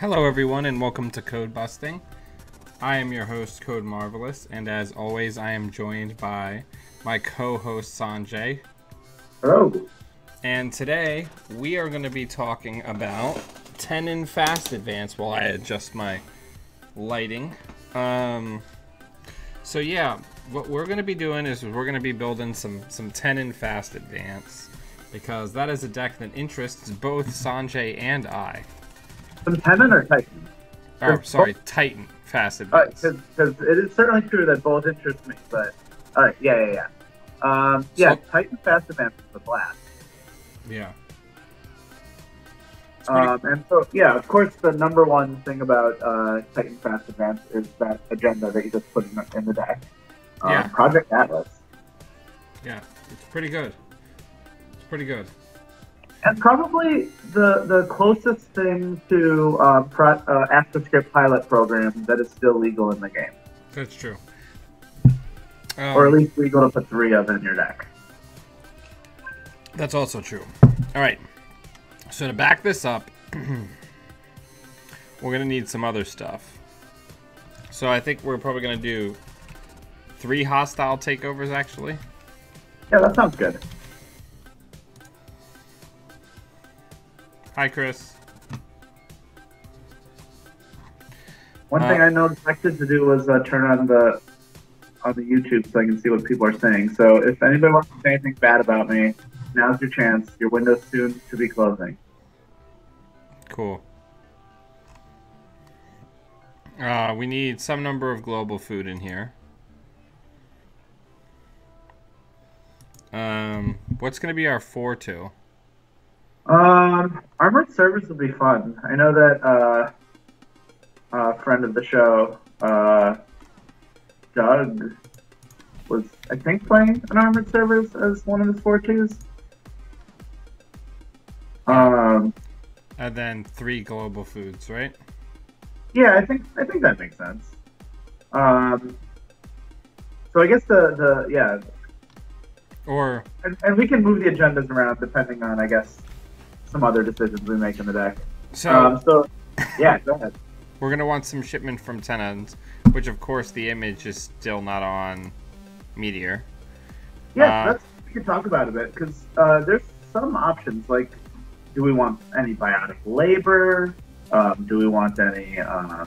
Hello everyone and welcome to Codebusting. I am your host Code Marvelous, and as always I am joined by my co-host Sanjay. Hello. And today we are going to be talking about Tennin Fast Advance while I adjust my lighting. So yeah, what we're going to be doing is we're going to be building some Tennin Fast Advance because that is a deck that interests both Sanjay and I. Some Tennin or Titan? Oh, sorry, Titan Fast Advance. Because it is certainly true that both interest me, but alright, yeah. Titan Fast Advance is the blast. Yeah. And so, yeah, of course, the number one thing about Titan Fast Advance is that agenda that you just put in the deck. Project Atlas. Yeah, it's pretty good. And probably the closest thing to ActiveScript pilot program that is still legal in the game. That's true. Or at least legal to put 3 of in your deck. That's also true. All right. So to back this up, we're going to need some other stuff. So I think we're probably going to do 3 hostile takeovers, actually. Yeah, that sounds good. Hi, Chris. One thing I neglected to do was turn on the YouTube so I can see what people are saying. So if anybody wants to say anything bad about me, now's your chance. Your window's soon to be closing. Cool. We need some number of global food in here. What's going to be our 4-2? Armored Service would be fun. I know that a friend of the show, Doug, was, I think, playing an Armored Service as one of his 4-2s. And then 3 global foods, right? Yeah, I think that makes sense. So I guess Or and we can move the agendas around depending on, I guess, some other decisions we make in the deck. so yeah, go ahead. We're gonna want some shipment from Tennin, which of course the image is still not on Meteor. Yeah, we can talk about it a bit because there's some options. Like, do we want any biotic labor? Do we want any? I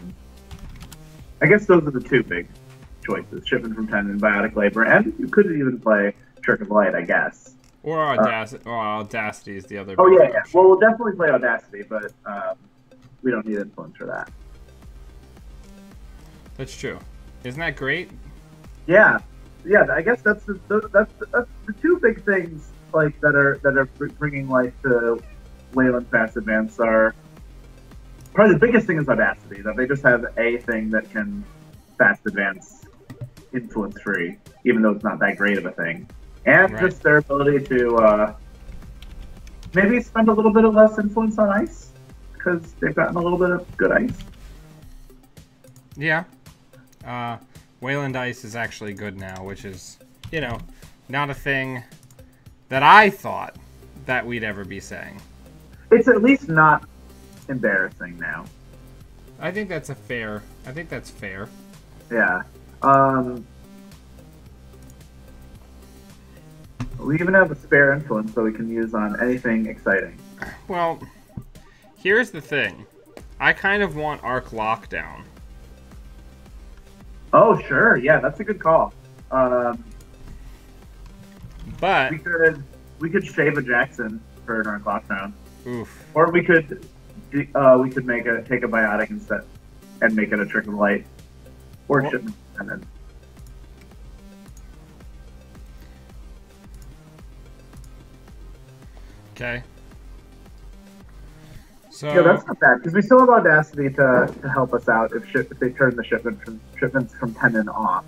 guess those are the 2 big choices: shipment from Tennin, biotic labor, and you could even play Trick of Light, I guess. Or Audacity is the other. Oh yeah. Well, we'll definitely play Audacity, but we don't need influence for that. That's true. Isn't that great? Yeah. I guess that's the 2 big things like that are bringing life to Leyland Fast Advance are probably the biggest thing is Audacity, that they just have a thing that can fast advance influence free, even though it's not that great of a thing. And right. Just their ability to maybe spend a little bit of less influence on ice, because they've gotten a little bit of good ice. Yeah. Wayland Ice is actually good now, which is, not a thing that I thought that we'd ever be saying. It's at least not embarrassing now. I think that's fair. Yeah. We even have a spare influence so we can use on anything exciting. Well, here's the thing. I kind of want Arc Lockdown. Oh, sure. Yeah, that's a good call. But we could shave a Jackson for an Arc Lockdown. Oof. Or we could take a biotic instead and make it a Trick of Light. Or shipment Tennin. Okay. So yeah, that's not bad because we still have Audacity to help us out if they turn the shipments from Tennin off.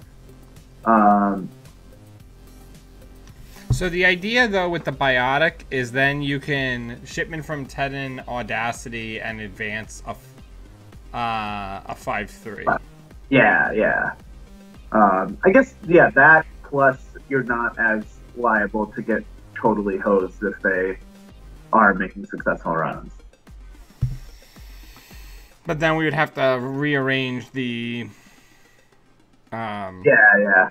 So the idea though with the biotic is then you can shipment from Tennin, Audacity, and advance a 5/3. Yeah. I guess that plus you're not as liable to get totally hosed if they are making successful runs. But then we would have to rearrange the. Yeah.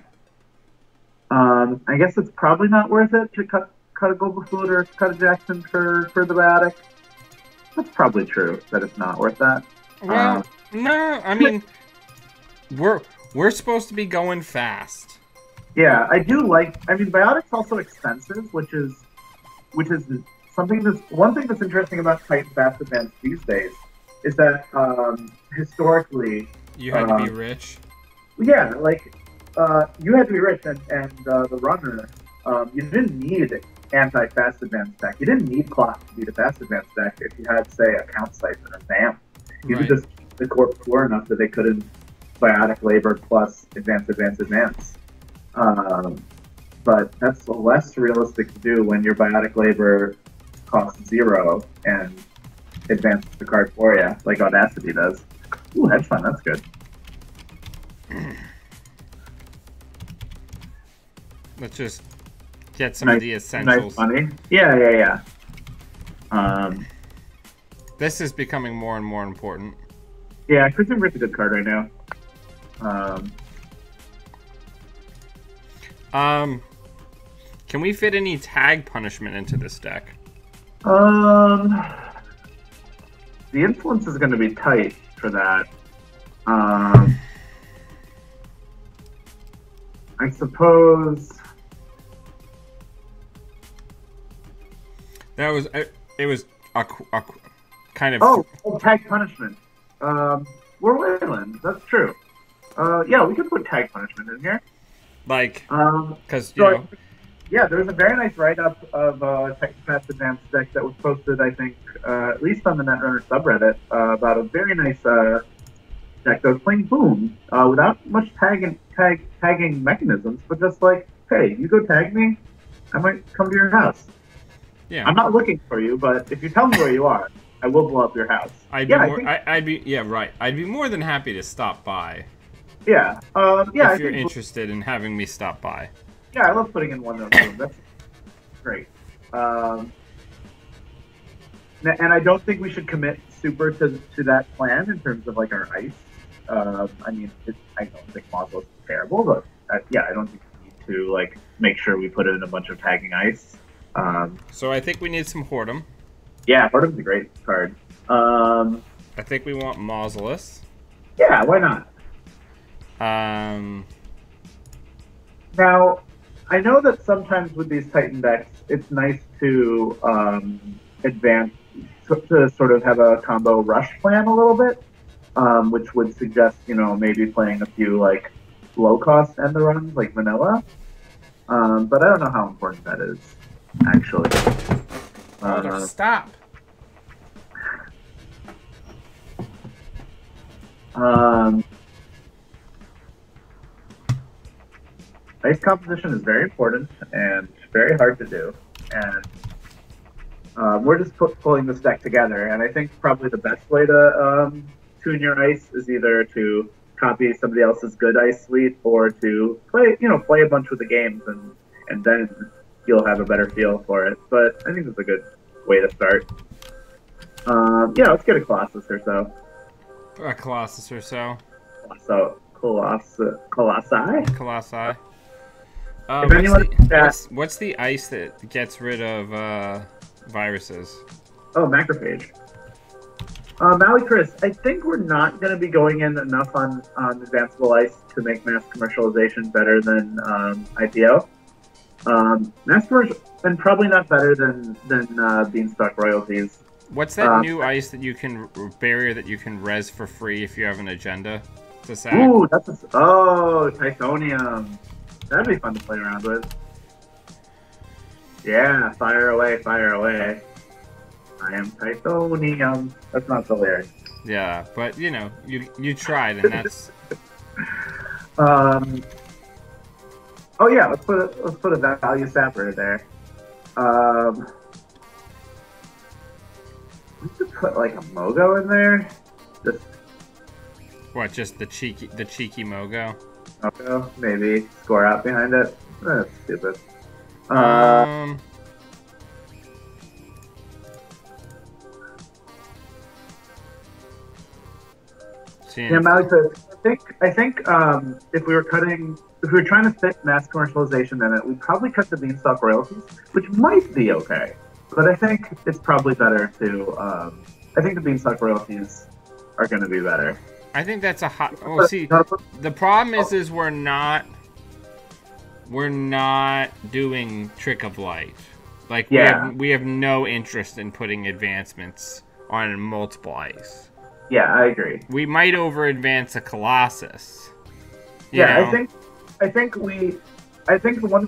I guess it's probably not worth it to cut a Goldblum or cut a Jackson for the Biotic. That's probably true that it's not worth that. Well, no, I mean, we're supposed to be going fast. Yeah, I do like. I mean, Biotic's also expensive, which is something that's one thing that's interesting about Titan Fast Advance these days is that historically You had to be rich. Yeah, like you had to be rich, and the runner, you didn't need anti-fast advance deck. You didn't need clock to beat a fast advance deck if you had, say, a count siphon or vamp. You could just keep the core poor enough that they couldn't biotic labor plus advance. But that's less realistic to do when your biotic labor costs 0 and advances the card for you, like Audacity does. Ooh, hedge fund, that's good. Let's just get some of the essentials. Nice money. Yeah. This is becoming more and more important. Yeah, Crimson Rift's a good card right now. Can we fit any tag punishment into this deck? The influence is going to be tight for that. I suppose that was it was a kind of tag punishment. We're Wayland. That's true. Yeah, we could put tag punishment in here. Like, because you know. Yeah, there was a very nice write-up of Titan Fast Advance deck that was posted, I think, at least on the Netrunner subreddit, about a very nice deck that was playing Boom without much tagging mechanisms, but just like, hey, you go tag me, I might come to your house. Yeah. I'm not looking for you, but if you tell me where you are, I will blow up your house. I'd be more than happy to stop by. Yeah. If you're interested in having me stop by. Yeah, I love putting in one of those. That's great. And I don't think we should commit super to that plan in terms of like our ice. I mean, I don't think Mausolus is terrible, but I don't think we need to like make sure we put in a bunch of tagging ice. So I think we need some Whoredom. Yeah, Whoredom's a great card. I think we want Mausolus. Yeah, why not? Now, I know that sometimes with these Titan decks, it's nice to advance to sort of have a combo rush plan a little bit, which would suggest, maybe playing a few like low cost end runs like vanilla. But I don't know how important that is, actually. Stop. Ice composition is very important and very hard to do, and we're just pulling this deck together. And I think probably the best way to tune your ice is either to copy somebody else's good ice suite or to play a bunch with the games, and then you'll have a better feel for it. But I think that's a good way to start. Let's get a Colossus or so. A Colossus or so. Colossi. What's the ice that gets rid of viruses? Oh, macrophage. Maui Chris, I think we're not going to be going in enough on advanceable ice to make mass commercialization better than IPO. Mass commercial, and probably not better than Beanstalk royalties. What's that new ice that you can barrier that you can res for free if you have an agenda to sack? Ooh, Tithonium. That'd be fun to play around with. Yeah, fire away. I am Tithonium. That's not the lyric. Yeah, but you tried, and that's. Oh yeah, let's put a value sapper there. We could put like a Mogo in there. Just the cheeky Mogo? Mogo, maybe score out behind it. That's stupid. Yeah, Malik, I think if we were trying to fit mass commercialization in it, we'd probably cut the beanstalk royalties, which might be okay. But I think it's probably better to. I think the beanstalk royalties are going to be better. I think that's a hot. Oh, see, the problem is we're not doing Trick of Light. Like we have no interest in putting advancements on multiple ice. Yeah, I agree. We might over advance a Colossus. I think the one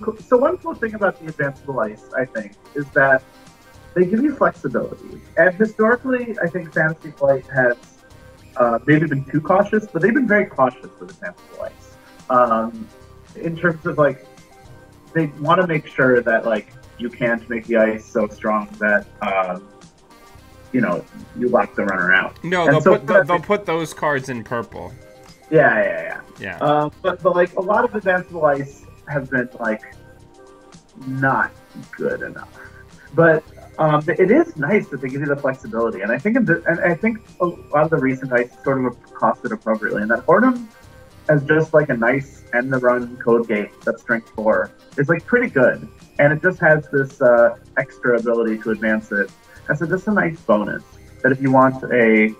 cool thing about the advanceable ice, I think, is that they give you flexibility. And historically, I think Fantasy Flight has maybe been too cautious, but they've been very cautious with advanceable ice. In terms of like, they want to make sure that like you can't make the ice so strong that you lock the runner out. No, they'll put those cards in purple. Yeah. But like a lot of advanceable ice have been like not good enough. But it is nice that they give you the flexibility, and I think I think a lot of the recent ice sort of costed appropriately, and that Hornum as just like a nice end the run code gate that's strength 4 is like pretty good, and it just has this extra ability to advance it. And so just a nice bonus that if you want to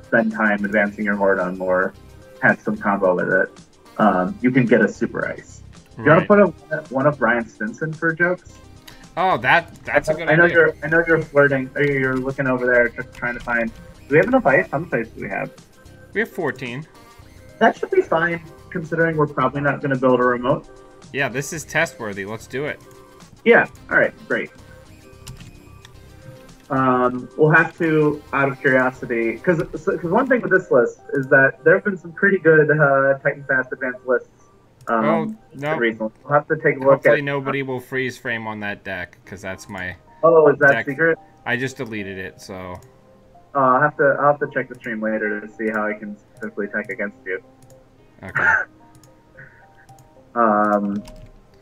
spend time advancing your Hornum or have some combo with it, you can get a super ice. Do you want to put one of Brian Stinson for jokes? Oh, that's a good idea. I know you're flirting. Or you're looking over there, just trying to find. Do we have enough ice? How much ice do we have? We have 14. That should be fine, considering we're probably not going to build a remote. Yeah, this is test worthy. Let's do it. Yeah. All right. Great. We'll have to, out of curiosity, because one thing with this list is that there have been some pretty good Titan Fast Advanced lists. No. Recently. We'll have to take a look at. Hopefully nobody will freeze frame on that deck, because that's my. Oh, is that deck. Secret? I just deleted it, so. I'll have to check the stream later to see how I can specifically tech against you. Okay.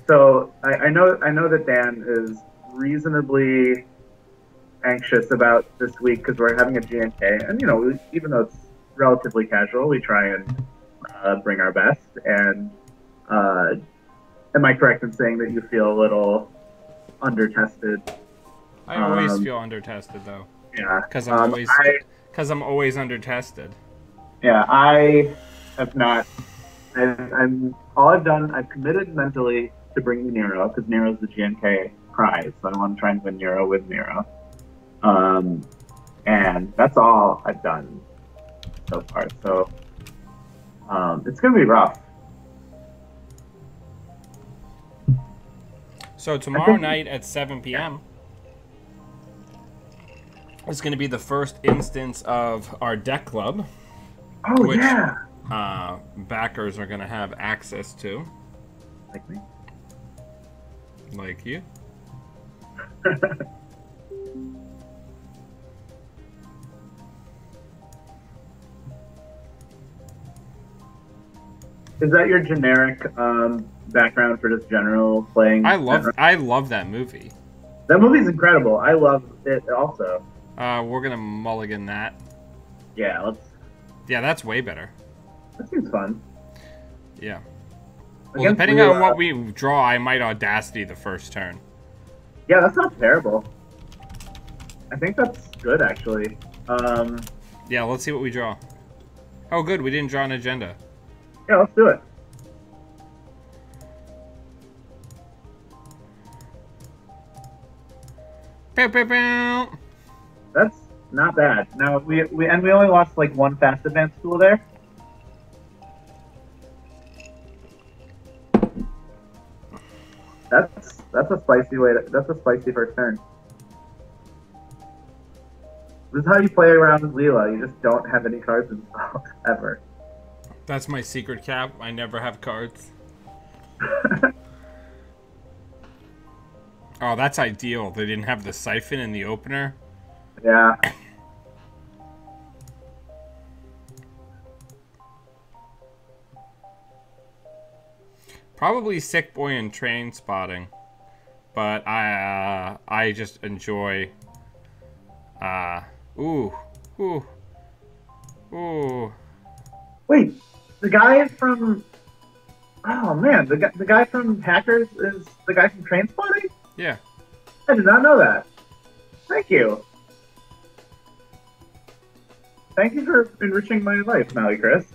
So I know that Dan is reasonably anxious about this week because we're having a GNK, and even though it's relatively casual, we try and bring our best. And am I correct in saying that you feel a little undertested? I always feel undertested though. Yeah, because I'm always undertested. Yeah, I have not. I've committed mentally to bringing Nero because Nero's the GNK prize, so I want to try and win Nero with Nero. And that's all I've done so far. So it's gonna be rough. So tomorrow night at 7 p.m. is going to be the first instance of our deck club. Oh, which, yeah. Backers are going to have access to. Like me. Like you. Is that your generic background for just general playing? I love that movie. That movie's incredible. I love it also. We're gonna mulligan that. Yeah, let's. Yeah, that's way better. That seems fun. Yeah. Well, depending on what we draw, I might Audacity the first turn. Yeah, that's not terrible. I think that's good, actually. Yeah, let's see what we draw. Oh, good. We didn't draw an agenda. Yeah, let's do it. That's not bad. Now we only lost like one fast advance tool there. That's a spicy that's a spicy first turn. This is how you play around with Leela. You just don't have any cards installed ever. That's my secret cap. I never have cards. Oh, that's ideal. They didn't have the siphon in the opener. Yeah. Probably Sick Boy and Train Spotting, but I just enjoy. Ooh. Wait, the guy from... Oh, man, the guy from Hackers is the guy from Trainspotting? Yeah. I did not know that. Thank you. Thank you for enriching my life, Mally Chris.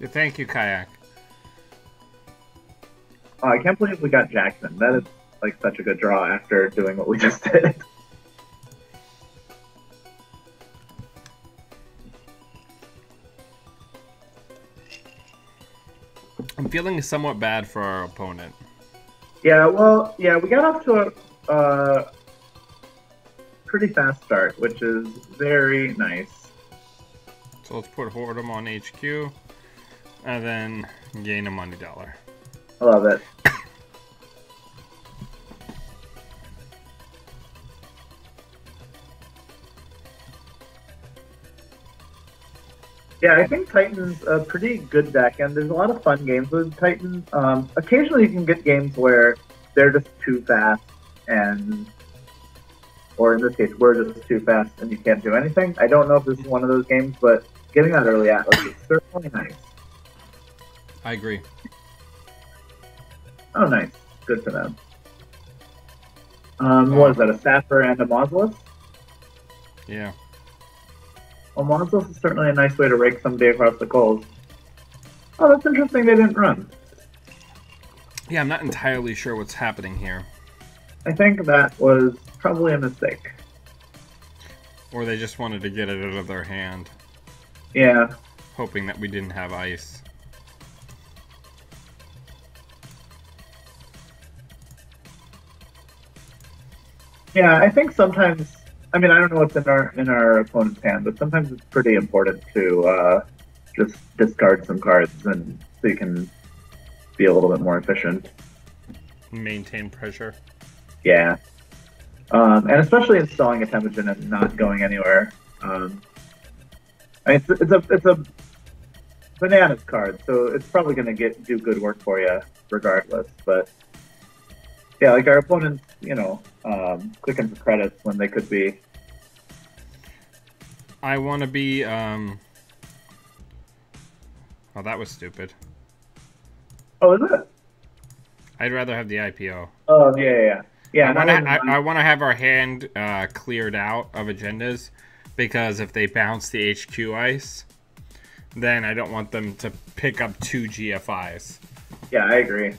Thank you, Kayak. Oh, I can't believe we got Jackson. That is like such a good draw after doing what we just did. I'm feeling somewhat bad for our opponent. Yeah, well, yeah, we got off to a pretty fast start, which is very nice. So let's put Hoard'em on HQ, and then gain a money dollar. I love it. Yeah, I think Titan's a pretty good deck, and there's a lot of fun games with Titan. Occasionally you can get games where they're just too fast, or in this case, we're just too fast and you can't do anything. I don't know if this is one of those games, but getting that early Atlas is certainly nice. I agree. Oh, nice. Good for them. What is that, a Sapper and a Mausolus? Yeah. Well, Mausolus is certainly a nice way to rake somebody across the coals. Oh, that's interesting they didn't run. Yeah, I'm not entirely sure what's happening here. I think that was probably a mistake. Or they just wanted to get it out of their hand. Yeah. Hoping that we didn't have ice. Yeah, I think sometimes, I mean, I don't know what's in our opponent's hand, but sometimes it's pretty important to just discard some cards and so you can be a little bit more efficient. Maintain pressure. Yeah. And especially installing a Temujin and not going anywhere. I mean, it's a bananas card, so it's probably going to do good work for you regardless. But yeah, like our opponents, you know, clicking for credits when they could be. I want to be. Oh, that was stupid. Oh, is it? I'd rather have the IPO. Oh, yeah. I want to have our hand cleared out of agendas, because if they bounce the HQ ice, then I don't want them to pick up 2 GFIs. Yeah, I agree.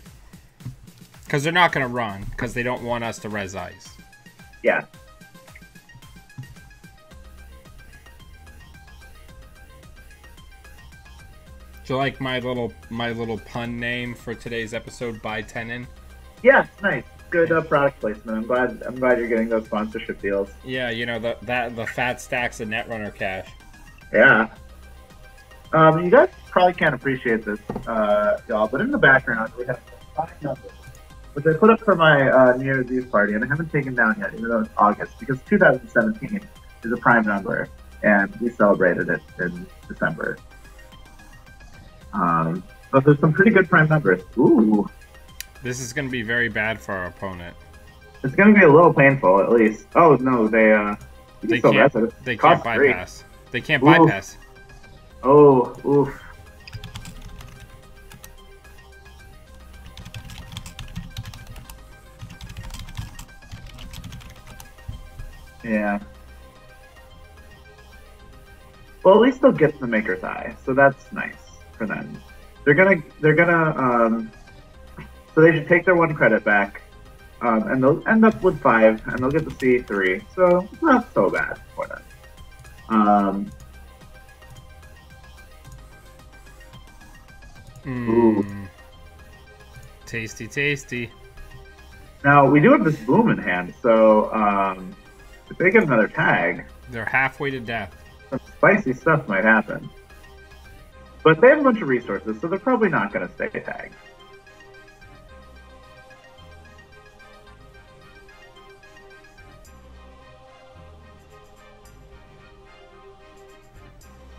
Because they're not going to run, because they don't want us to res ice. Yeah. Do you like my little pun name for today's episode, by Tennin? Yeah, nice. Good product placement. I'm glad you're getting those sponsorship deals. Yeah, you know, the fat stacks of Netrunner cash. Yeah. You guys probably can't appreciate this, y'all, but in the background we have 5 numbers, which I put up for my New Year's Eve party, and I haven't taken down yet, even though it's August, because 2017 is a prime number, and we celebrated it in December. But there's some pretty good prime numbers. Ooh. This is going to be very bad for our opponent. It's going to be a little painful, at least. Oh, no, they can't bypass. They can't bypass. Oh, oof. Yeah. Well, at least they'll get the Maker's Eye, so that's nice for them. So they should take their 1 credit back, and they'll end up with 5, and they'll get to see 3, so it's not so bad for them. Ooh. Tasty, tasty. Now, we do have this Boom in hand, so if they get another tag, they're halfway to death. Some spicy stuff might happen. But they have a bunch of resources, so they're probably not going to stay tagged.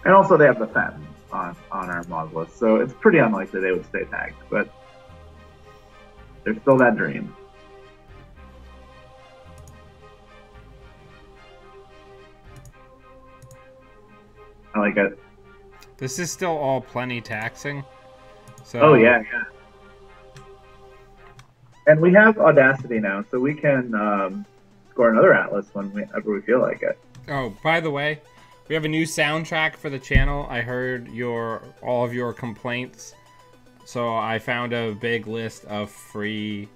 And also they have the Fen on our Mausolus, so it's pretty unlikely they would stay tagged, but there's still that dream. like it. This is still all plenty taxing. So. Oh yeah. And we have Audacity now, so we can score another Atlas whenever we feel like it. Oh, by the way, we have a new soundtrack for the channel. I heard all of your complaints, so I found a big list of free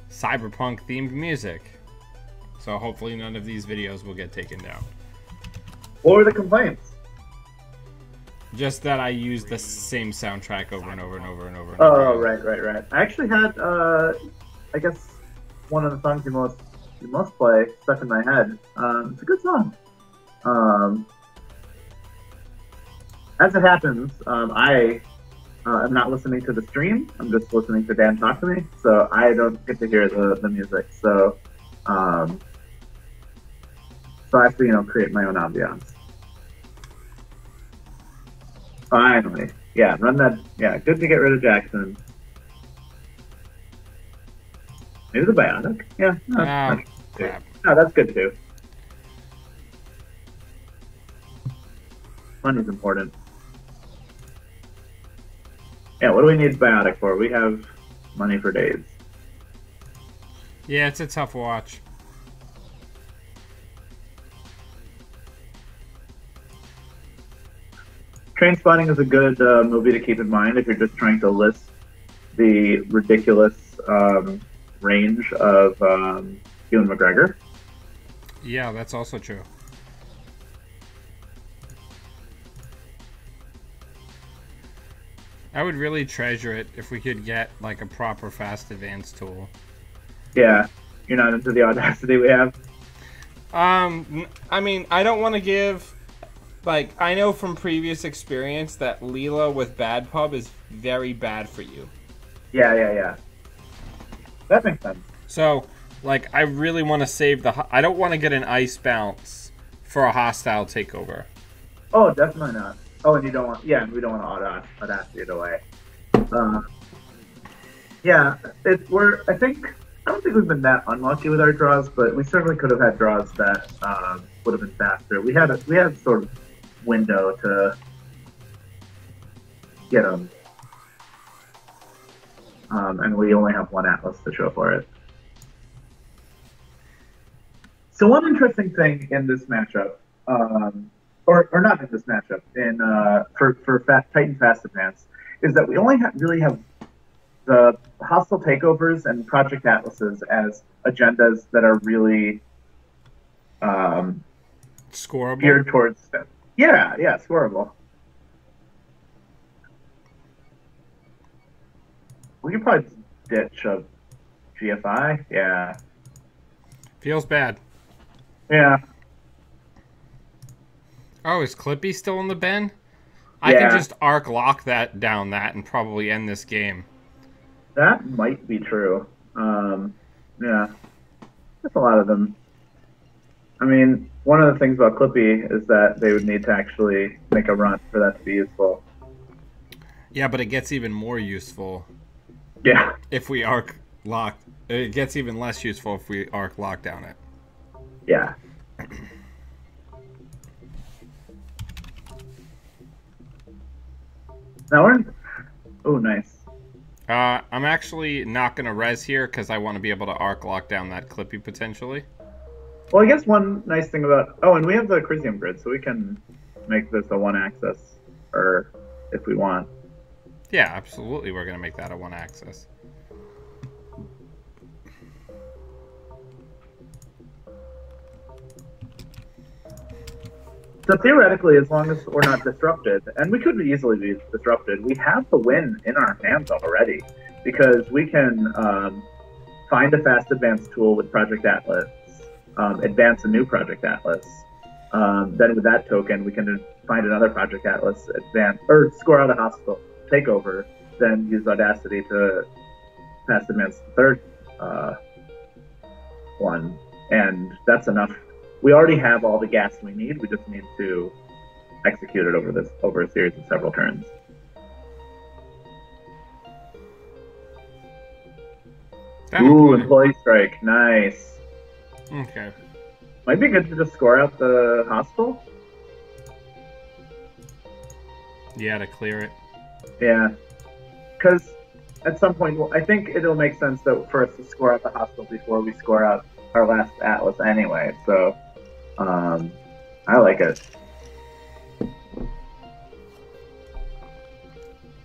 cyberpunk themed music. So hopefully none of these videos will get taken down. What were the complaints? Just that I use the same soundtrack over and over and over and over. And Oh, over. right. I actually had, I guess, one of the songs you must play stuck in my head. It's a good song. As it happens, I am not listening to the stream. I'm just listening to Dan talk to me, so I don't get to hear the music. So, so I have to, create my own ambiance. Finally. Yeah, run that. Yeah, good to get rid of Jackson. Maybe the Biotic. Yeah. Crap. No, that's good too. Money's important. Yeah, what do we need Biotic for? We have money for days. Yeah, it's a tough watch. Trainspotting is a good movie to keep in mind if you're just trying to list the ridiculous range of Ewan McGregor. Yeah, that's also true. I would really treasure it if we could get like a proper fast advance tool. Yeah, you're not into the Audacity we have? I mean, I don't want to give... Like, I know from previous experience that Leela with Bad Pub is very bad for you. Yeah. That makes sense. So, like, I really want to save the... I don't want to get an ice bounce for a hostile takeover. Oh, definitely not. Oh, and you don't want... Yeah, and we don't want to Audacity it away. Yeah, I don't think we've been that unlucky with our draws, but we certainly could have had draws that would have been faster. We had sort of window to get them, and we only have one Atlas to show for it. So one interesting thing in this matchup, or not in this matchup, for Titan Fast Advance, is that we only really have the hostile takeovers and Project Atlases as agendas that are really scoreable, geared towards them. Yeah, scoreable. We could probably just ditch a GFI. Yeah. Feels bad. Yeah. Oh, is Clippy still in the bin? I can just arc lock that down and probably end this game. That might be true. Yeah. There's a lot of them. I mean, one of the things about Clippy is that they would need to actually make a run for that to be useful. Yeah, but it gets even more useful. Yeah. If we arc lock, it gets even less useful if we arc lock down it. Yeah. Now we're in... Oh, nice. I'm actually not going to res here because I want to be able to arc lock down that Clippy potentially. Well, I guess one nice thing about... Oh, and we have the Crisium grid, so we can make this a one-axis, or if we want. Yeah, absolutely. We're going to make that a one-axis. So theoretically, as long as we're not disrupted, and we could easily be disrupted, we have the win in our hands already, because we can find a fast advance tool with Project Atlas, advance a new Project Atlas. Then with that token, we can find another Project Atlas, advance, or score out a hostile takeover, then use Audacity to fast advance the third one, and that's enough. We already have all the gas we need. We just need to execute it over a series of several turns. Ooh, employee strike, nice. Okay. Might be good to just score out the hostile. Yeah, to clear it. Yeah, because at some point, well, I think it'll make sense that for us to score out the hostile before we score out our last Atlas anyway. So, I like it.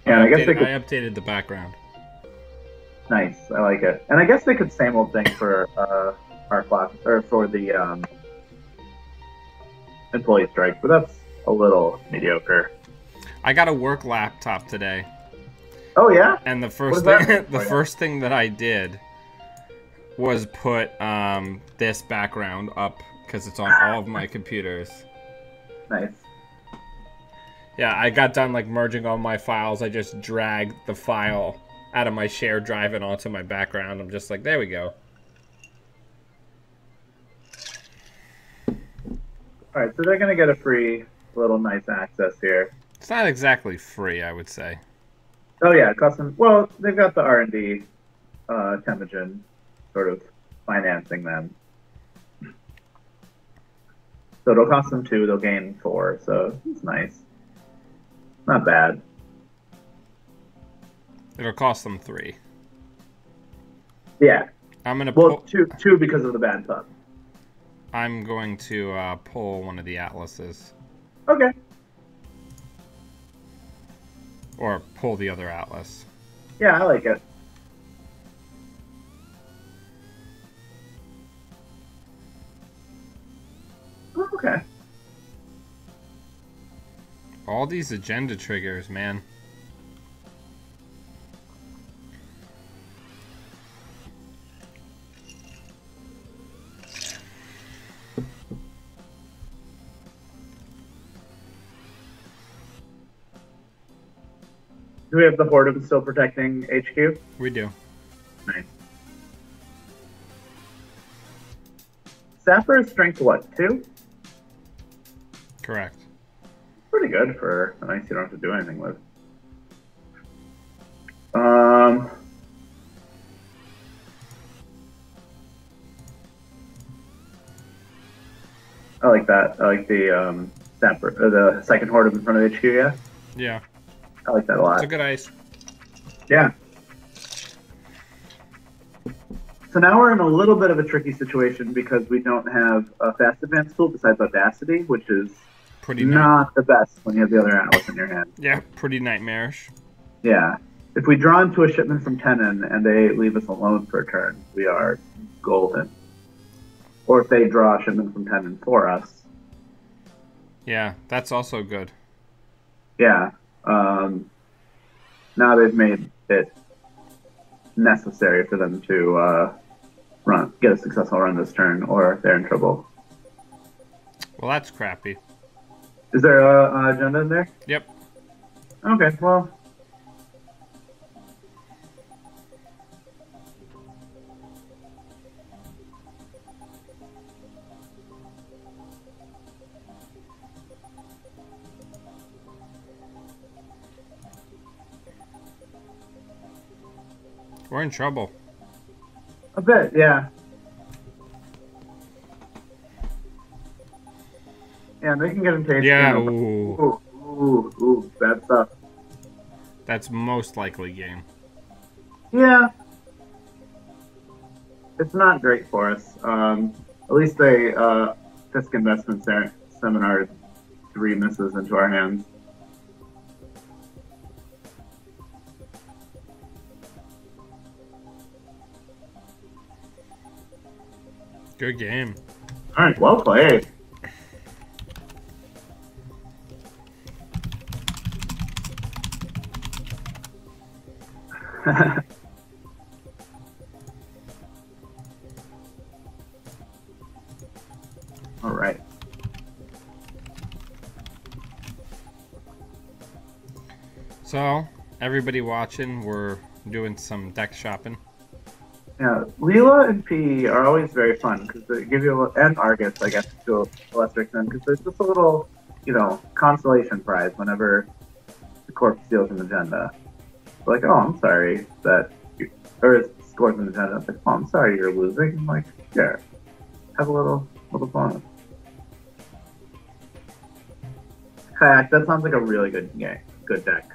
Yeah, I guess they could. I updated the background. Nice, I like it. And I guess they could same old thing for our clock or for the employee strike, but that's a little mediocre. I got a work laptop today. Oh yeah. And the first thing, first thing that I did was put this background up because it's on all of my computers. Nice. Yeah, I got done like merging all my files. I just dragged the file out of my shared drive and onto my background. I'm just like, there we go. All right, so they're gonna get a free little nice access here. It's not exactly free, I would say. Oh yeah, custom. Well, they've got the R&D Temujin sort of financing them. So it'll cost them 2, they'll gain 4, so it's nice. Not bad. It'll cost them 3. Yeah. I'm gonna pull 2 because of the bad pub. I'm going to pull one of the atlases. Okay. Or pull the other atlas. Yeah, I like it. Okay. All these agenda triggers, man. Do we have the Horde still protecting HQ? We do. Nice. Sapper is strength what, 2? Correct. Pretty good for a nice you don't have to do anything with. I like that. I like the Sapper, the second Horde in front of HQ, yeah? Yeah. I like that a lot. It's a good ice. Yeah. So now we're in a little bit of a tricky situation because we don't have a fast advance tool besides Audacity, which is pretty not the best when you have the other Atlas in your hand. Yeah, pretty nightmarish. Yeah. If we draw into a shipment from Tennin and they leave us alone for a turn, we are golden. Or if they draw a shipment from Tennin for us. Yeah, that's also good. Yeah. Now they've made it necessary for them to get a successful run this turn, or they're in trouble. Well, that's crappy. Is there an agenda in there? Yep. Okay, well. We're in trouble. A bit, yeah. Yeah, they can get him tasted. Yeah, ooh, bad stuff. That's most likely game. Yeah. It's not great for us. At least they, Fisk Investment Seminar 3 misses into our hands. Good game. All right, well played. All right. So, everybody watching, we're doing some deck shopping. Yeah, Leela and P are always very fun because they give you and Argus, I guess, to a lesser extent, because there's just a little, consolation prize whenever the corp steals an agenda. Like, oh, I'm sorry that or scores an agenda. It's like, oh, I'm sorry you're losing. I'm like, yeah, have a little bonus. Heck, that sounds like a really good game. good deck.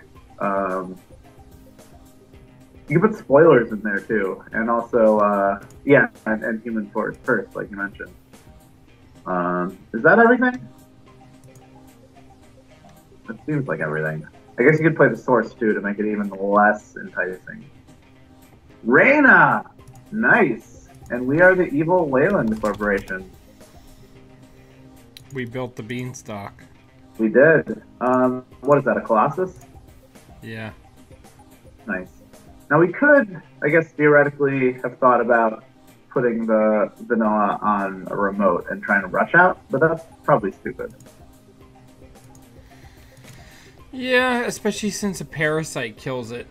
You can put spoilers in there too, and also yeah, and human force first, like you mentioned. Is that everything? It seems like everything. I guess you could play the source too to make it even less enticing. Reyna! Nice! And we are the evil Wayland Corporation. We built the beanstalk. We did. What is that, a Colossus? Yeah. Nice. Now we could, I guess, theoretically have thought about putting the vanilla on a remote and trying to rush out, but that's probably stupid. Yeah, especially since a parasite kills it.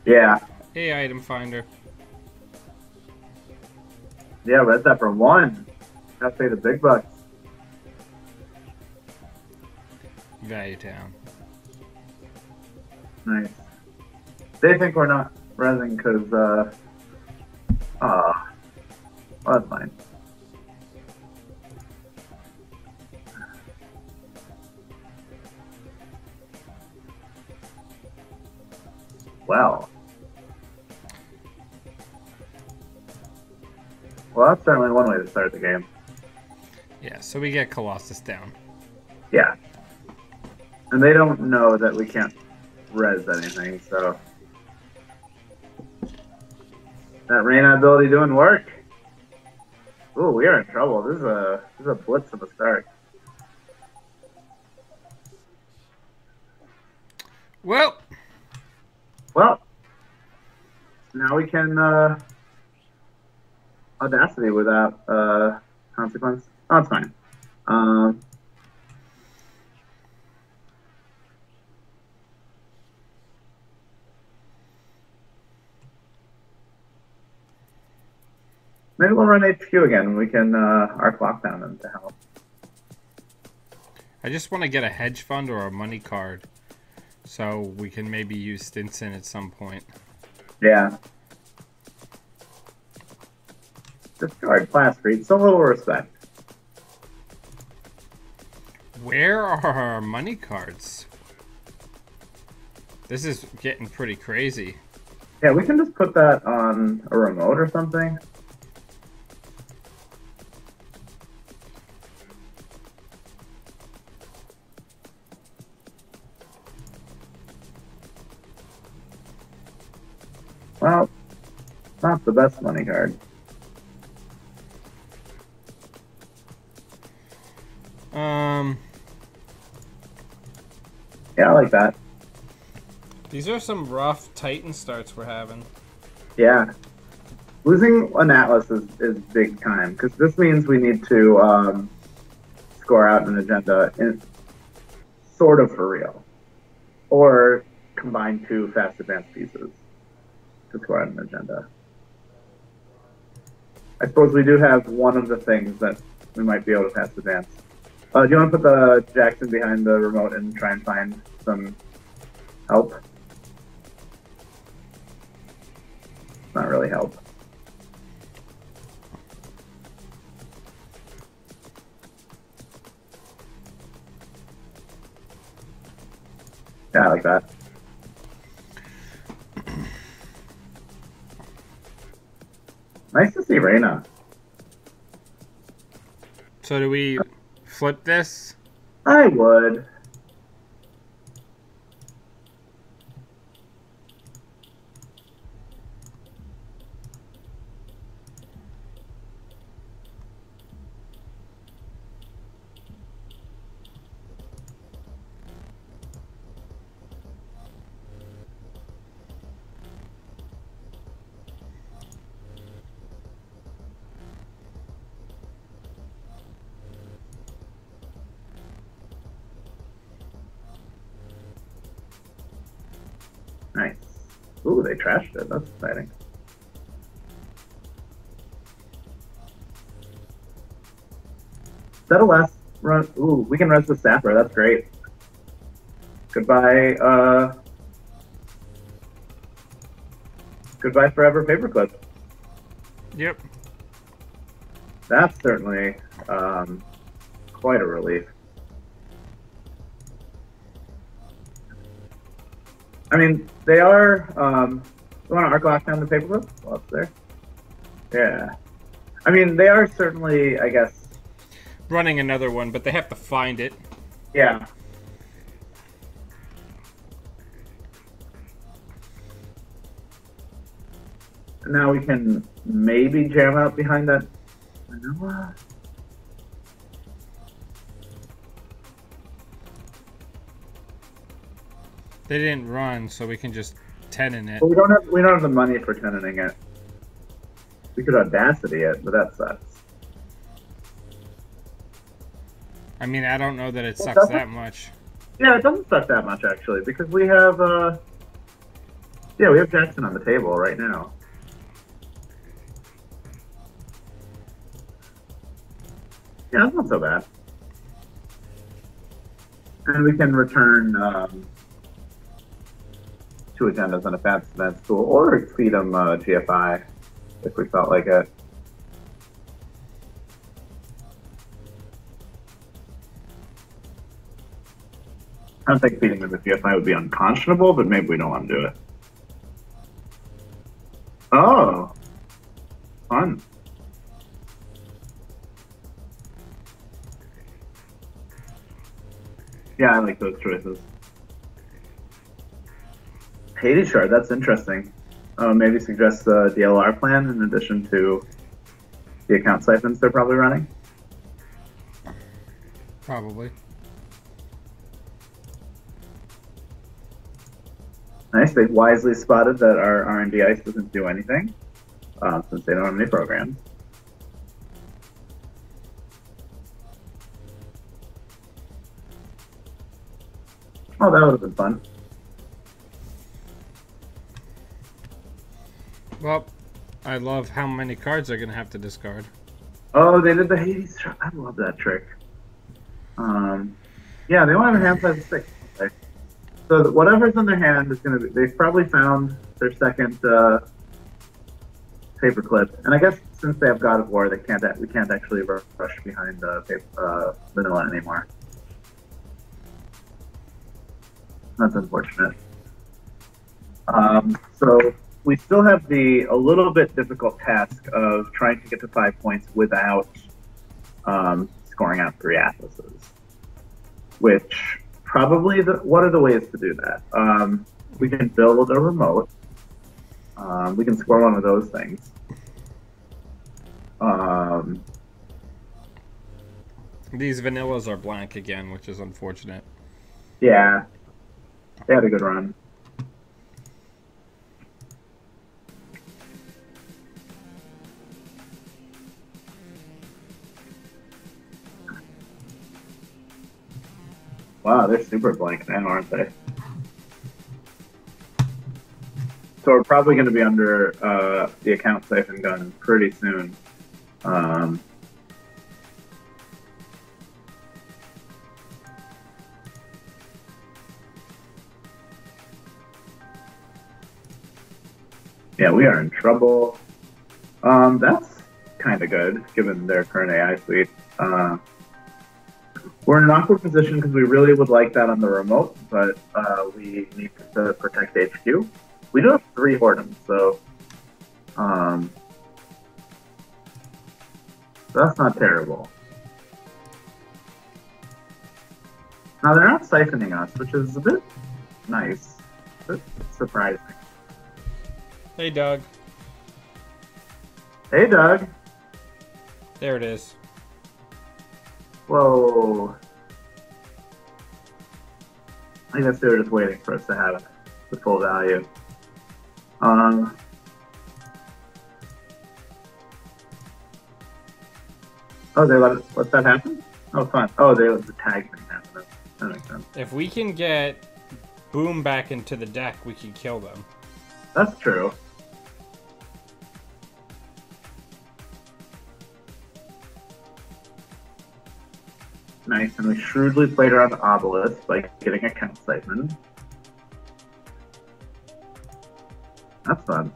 Yeah. Hey, item finder. Yeah, but that's that for one. Gotta pay the big bucks. Value Town. Nice. They think we're not rezzing because, well, that's fine. Well, that's certainly one way to start the game. Yeah, so we get Colossus down. Yeah. And they don't know that we can't res anything, so... That Reyna ability doing work. Ooh, we are in trouble. This is a blitz from the start. Well, now we can Audacity without consequence. Oh, it's fine. Maybe we'll run HQ again and we can arc lockdown them to help. I just want to get a hedge fund or a money card so we can maybe use Stinson at some point. Yeah. Discard Plastrete, so little respect. Where are our money cards? This is getting pretty crazy. Yeah, we can just put that on a remote or something. Well, not the best money card. Yeah, I like that. These are some rough Titan starts we're having. Yeah. Losing an Atlas is big time, because this means we need to score out an agenda sort of for real. Or combine two fast advanced pieces to score out an agenda. I suppose we do have one of the things that we might be able to fast advance. Do you want to put the Jackson behind the remote and try and find some help? Not really help. Yeah, I like that. Nice to see Reyna. So do we flip this? I would. Nice. Ooh, they trashed it. That's exciting. Is that a last run? Ooh, we can rest the Sapper. That's great. Goodbye, goodbye forever paperclip. Yep. That's certainly quite a relief. I mean, they are. You want to arc lock down the paperclip? Well, up there. Yeah. I mean, they are certainly, I guess. Running another one, but they have to find it. Yeah. Now we can maybe jam out behind that vanilla. They didn't run, so we can just Tennin it. Well, we don't have the money for tenanting it. We could audacity it, but that sucks. I mean, I don't know that it sucks that much. Yeah, it doesn't suck that much actually, because we have we have Jackson on the table right now. Yeah, that's not so bad. And we can return 2 agendas on a fast event tool, or feed them GFI if we felt like it. I don't think feeding them with GFI would be unconscionable, but maybe we don't want to do it. Oh, fun. Yeah, I like those choices. Hades shard, that's interesting. Maybe suggest the DLR plan in addition to the account siphons they're probably running. Probably. Nice, they've wisely spotted that our R&D ice doesn't do anything, since they don't have any programs. Oh, that would have been fun. Well, I love how many cards they're going to have to discard. Oh, they did the Hades. I love that trick. Yeah, they only have a hand size of 6. Okay. So whatever's in their hand is going to be. They've probably found their second paperclip, and I guess since they have God of War, we can't actually rush behind vanilla anymore. That's unfortunate. So we still have a little bit difficult task of trying to get to 5 points without scoring out 3 atlases. Which probably what are the ways to do that? We can build a remote. We can score one of those things. These vanillas are blank again, which is unfortunate. Yeah, they had a good run. Wow, they're super blank now, aren't they? So we're probably going to be under the account siphon gun pretty soon. Yeah, we are in trouble. That's kind of good, given their current AI suite. We're in an awkward position because we really would like that on the remote, but we need to protect HQ. We do have 3 Hortons, so that's not terrible. Now, they're not siphoning us, which is a bit nice, a bit surprising. Hey, Doug. Hey, Doug. There it is. Whoa. I guess they were just waiting for us to have the full value. Oh, they let that happen? Oh, fun. Oh, they let the tag thing happen. That makes sense. If we can get Boom back into the deck, we can kill them. That's true. Nice, and we shrewdly played around the obelisk by getting a count siphon. That's fun.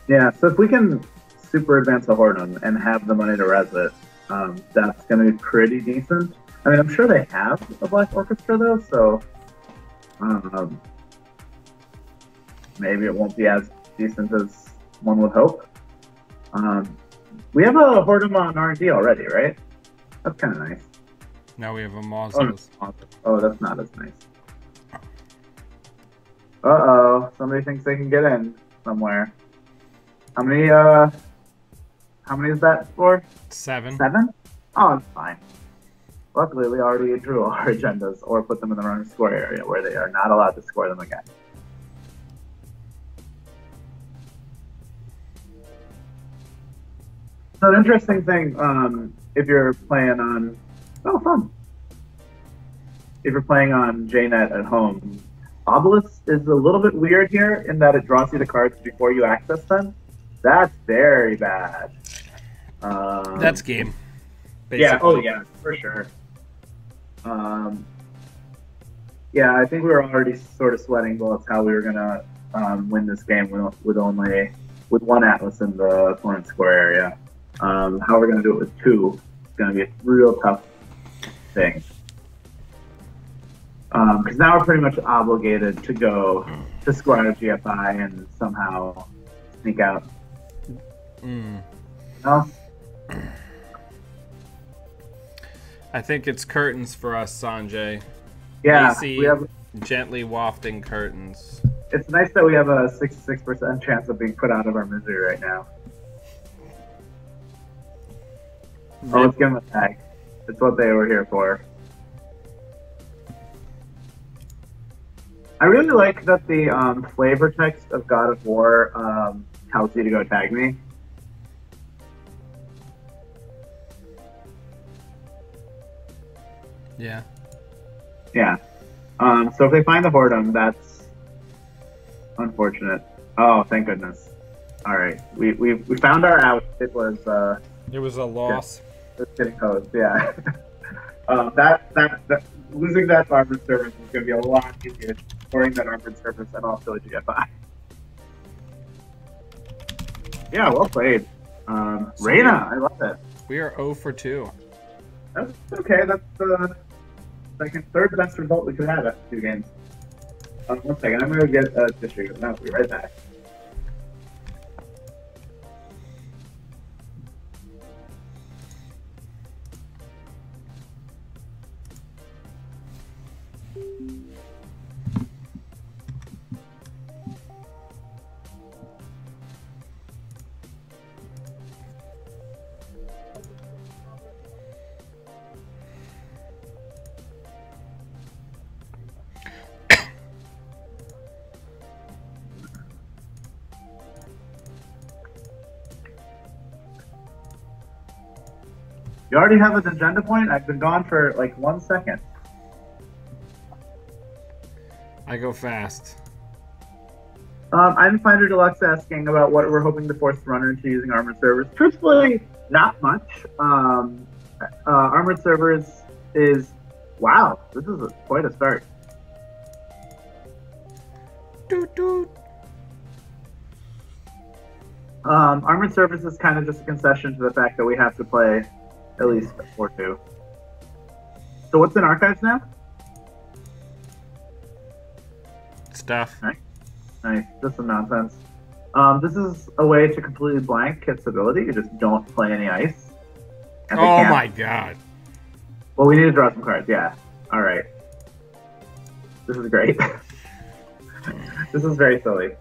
Yeah, so if we can super advance the Hornum and have the money to res it, That's going to be pretty decent. I mean, I'm sure they have a Black Orchestra though, so maybe it won't be as decent as one would hope. We have a Hordem on R&D already, right? That's kind of nice. Now we have a Mausos. Oh, that's not as nice. Uh-oh, somebody thinks they can get in somewhere. How many is that for? 7. 7? Oh, it's fine. Luckily, we already drew our agendas or put them in the wrong score area where they are not allowed to score them again. So, an interesting thing, if you're playing on... Oh, fun. If you're playing on JNet at home, Obelisk is a little bit weird here in that it draws you the cards before you access them. That's very bad. That's game. Basically. Yeah, oh yeah, for sure. Yeah, I think we were already sort of sweating bullets how we were gonna win this game with one Atlas in the opponent's score area. How we're gonna do it with 2 is gonna be a real tough thing. Because now we're pretty much obligated to go to score out of GFI and somehow sneak out. No? I think it's curtains for us, Sanjay. Yeah, we have gently wafting curtains. It's nice that we have a 66% chance of being put out of our misery right now. Oh, let's give them a tag. It's what they were here for. I really like that the flavor text of God of War tells you to go tag me. Yeah. Yeah. So if they find the Hordem, that's unfortunate. Oh, thank goodness. All right, we found our out. It was a loss. Yeah, it's getting hosed. Yeah. that losing that armored service is going to be a lot easier. Scoring that armored service and also a GFI. Yeah, well played. Reyna, I love that. We are 0 for 2. That's okay. That's the third best result we could have after 2 games. 1 second, I'm going to get a district, and I'll be right back. You already have an agenda point? I've been gone for like 1 second. I go fast. I'm Finder Deluxe asking about what we're hoping to force the runner into using armored servers. Truthfully, not much. Armored servers is... Wow, this is quite a start. Doot doot. Armored servers is kind of just a concession to the fact that we have to play at least 4-2. So what's in archives now? Stuff. Nice. Just some nonsense. This is a way to completely blank Kit's ability. You just don't play any ice. Oh my god. Well, we need to draw some cards, yeah. Alright. This is great. This is very silly.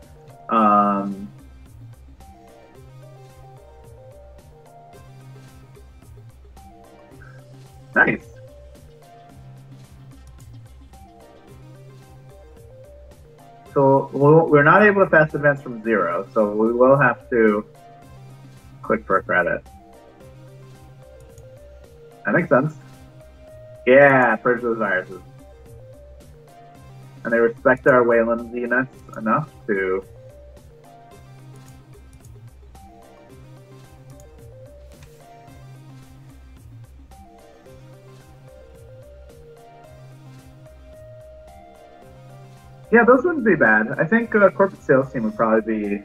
Nice. So we're not able to fast advance from 0, so we will have to click for a credit. That makes sense. Yeah, purge those viruses. And they respect our Wayland units enough to... Yeah, those wouldn't be bad. I think corporate sales team would probably be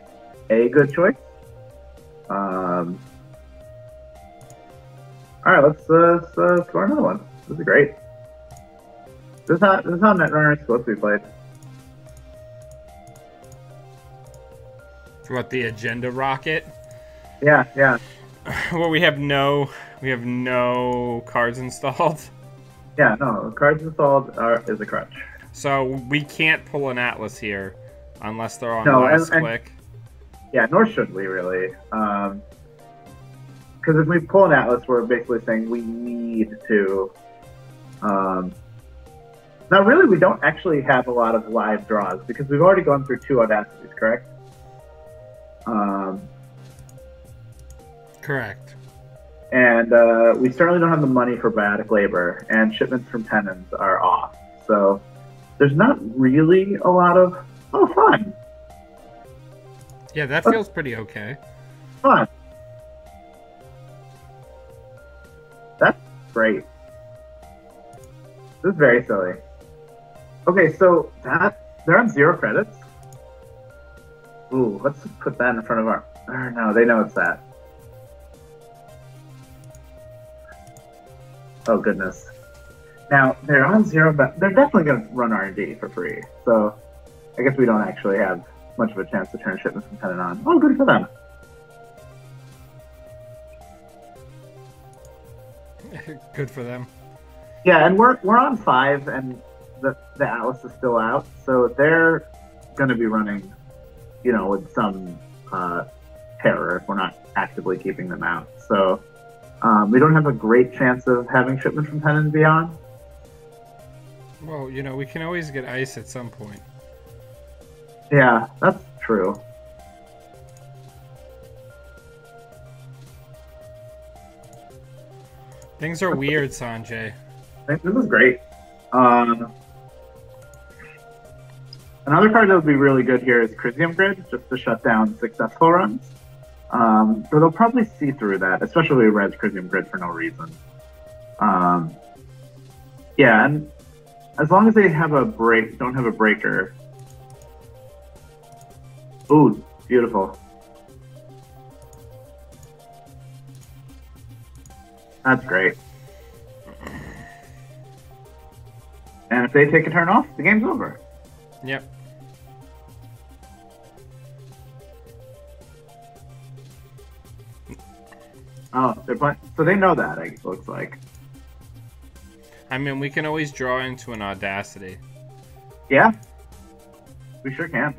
a good choice. All right, let's score another one. This is great. This is how Netrunner is supposed to be played. What, the agenda rocket? Yeah, yeah. Well, we have no cards installed. Yeah, no, cards installed is a crutch. So we can't pull an Atlas here unless they're on No, last click. Yeah, nor should we really. Because if we pull an Atlas, we're basically saying we need to. Now, really, we don't actually have a lot of live draws because we've already gone through 2 Audacities, correct? Correct. And we certainly don't have the money for biotic labor, and shipments from Tennins are off. So there's not really a lot of, oh, fun. Yeah, that feels pretty okay. Fun. That's great. This is very silly. Okay, so they're on 0 credits. Ooh, let's just put that in front of our... Or no, they know it's that. Oh, goodness. Now, they're on 0, but they're definitely going to run R&D for free. So I guess we don't actually have much of a chance to turn shipments from Tennin on. Oh, good for them. Good for them. Yeah, and we're on 5, and the Atlas is still out, so they're going to be running, you know, with some terror if we're not actively keeping them out. So we don't have a great chance of having shipments from Tennin and beyond. Well, you know, we can always get ice at some point. Yeah, that's true. Things are weird, Sanjay. This is great. Another card that would be really good here is Chrysium Grid, just to shut down successful runs. So they'll probably see through that, especially if we res Chrysium Grid for no reason. Yeah, and as long as they have don't have a breaker. Ooh, beautiful. That's great. And if they take a turn off, the game's over. Yep. Oh, they're playing. So they know that, it looks like. I mean, we can always draw into an Audacity. Yeah. We sure can.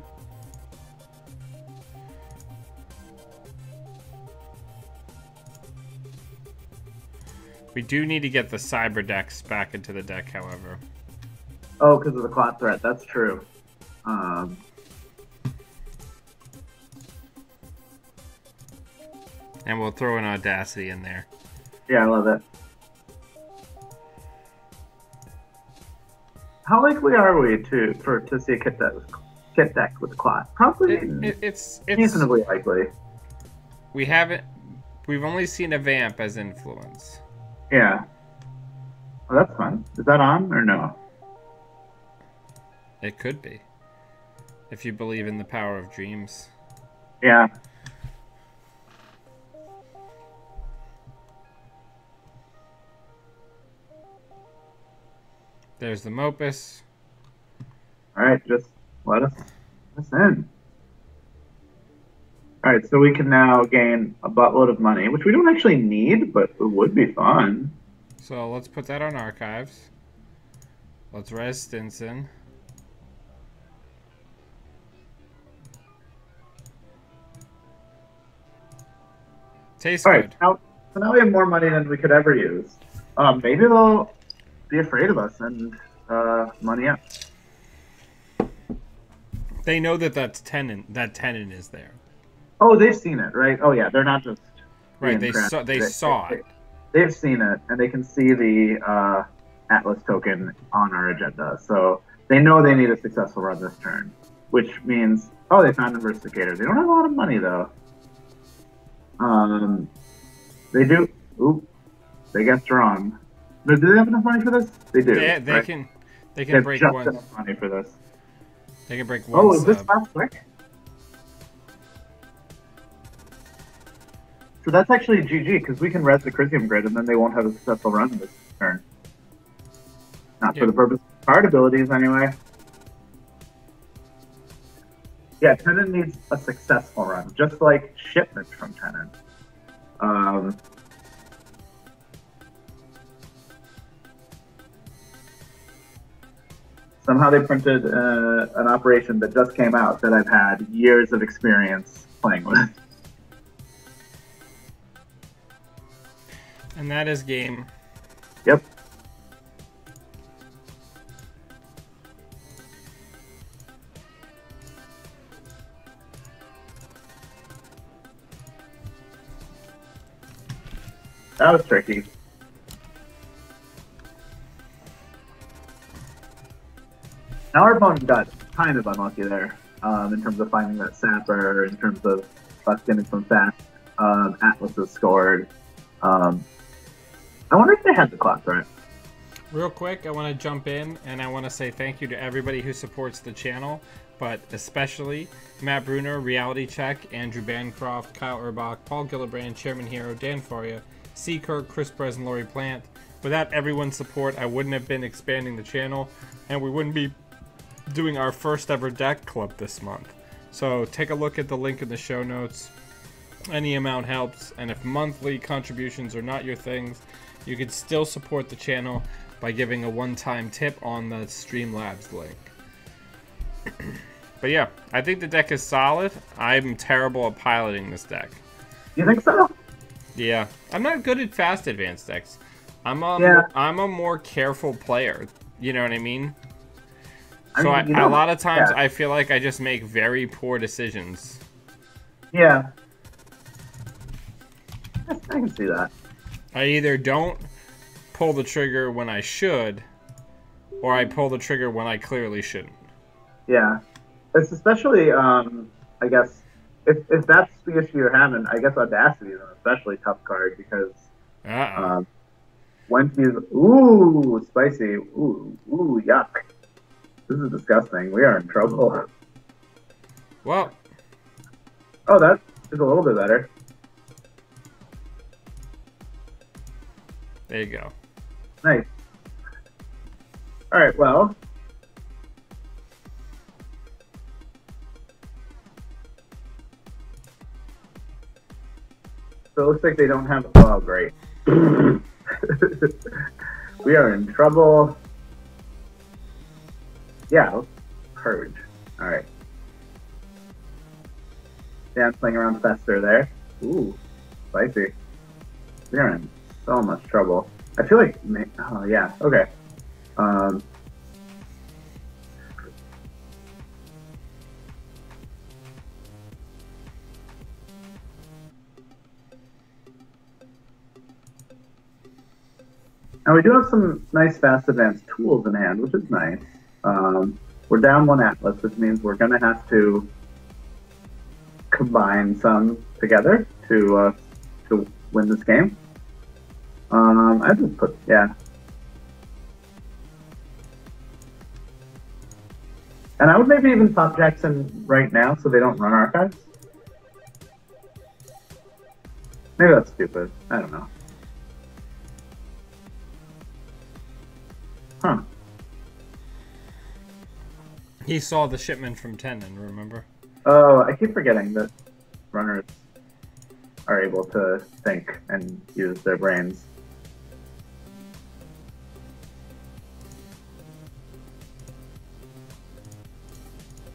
We do need to get the Cyber decks back into the deck, however. Oh, because of the clot threat. That's true. And we'll throw an Audacity in there. Yeah, I love it. How likely are we to see a kit deck with a clot? Probably it's reasonably likely. We've only seen a vamp as influence. Yeah. Oh, that's fun. Is that on or no? It could be. If you believe in the power of dreams. Yeah. There's the Mopus. Alright, just let us in. Alright, so we can now gain a buttload of money, which we don't actually need, but it would be fun. So let's put that on archives. Let's res Stinson. Tastes good. So now we have more money than we could ever use. Maybe they'll be afraid of us and money up. They know that that's Tennin. That Tennin is there. Oh, they've seen it, right? Oh yeah, they're not just right. They saw it. They've seen it, and they can see the Atlas token on our agenda. So they know they need a successful run this turn, which means they found Investigator. They don't have a lot of money though. They do. Oop, they got strong. Do they have enough money for this? They do. They right? can. They They can have break just one. enough money for this. They can break one. Oh, is this sub. fast quick? So that's actually GG, because we can res the Crisium Grid, and then they won't have a successful run this turn. Not for the purpose of card abilities, anyway. Yeah, Tennin needs a successful run, just like Shipment from Tennin. Somehow they printed an operation that just came out that I've had years of experience playing with. And that is game. Yep. That was tricky. Now our opponent got kind of unlucky there in terms of finding that Sapper, in terms of us getting some fast Atlases scored. I wonder if they had the class right. Real quick, I want to jump in and I want to say thank you to everybody who supports the channel, but especially Matt Bruner, Reality Check, Andrew Bancroft, Kyle Urbach, Paul Gillibrand, Chairman Hero, Dan Faria, C. Kirk, Chris Perez, and Lori Plant. Without everyone's support, I wouldn't have been expanding the channel, and we wouldn't be doing our first ever deck club this month. So take a look at the link in the show notes. Any amount helps, and if monthly contributions are not your things, you can still support the channel by giving a one-time tip on the Streamlabs link. But yeah, I think the deck is solid. I'm terrible at piloting this deck. You think so? Yeah, I'm not good at fast advanced decks. I'm a more careful player. You know what I mean? So a lot of times I feel like I just make very poor decisions. Yeah. I can see that. I either don't pull the trigger when I should, or I pull the trigger when I clearly shouldn't. Yeah. It's especially, I guess, if that's the issue you're having, I guess Audacity is an especially tough card because when he's, ooh, spicy, ooh, yuck. This is disgusting. We are in trouble. Well. Oh, that is a little bit better. There you go. Nice. All right, well. So it looks like they don't have, oh, great. We are in trouble. Yeah, let's purge. All right. Dan's playing around Fester there. Ooh, spicy. We are in so much trouble. I feel like, oh yeah, okay. Now we do have some nice fast advanced tools in hand, which is nice. We're down one Atlas, which means we're going to have to combine some together to win this game. I just put, yeah. And I would maybe even pop Jackson right now so they don't run archives. Maybe that's stupid. I don't know. Huh. He saw the shipment from Tennin, remember? Oh, I keep forgetting that runners are able to think and use their brains.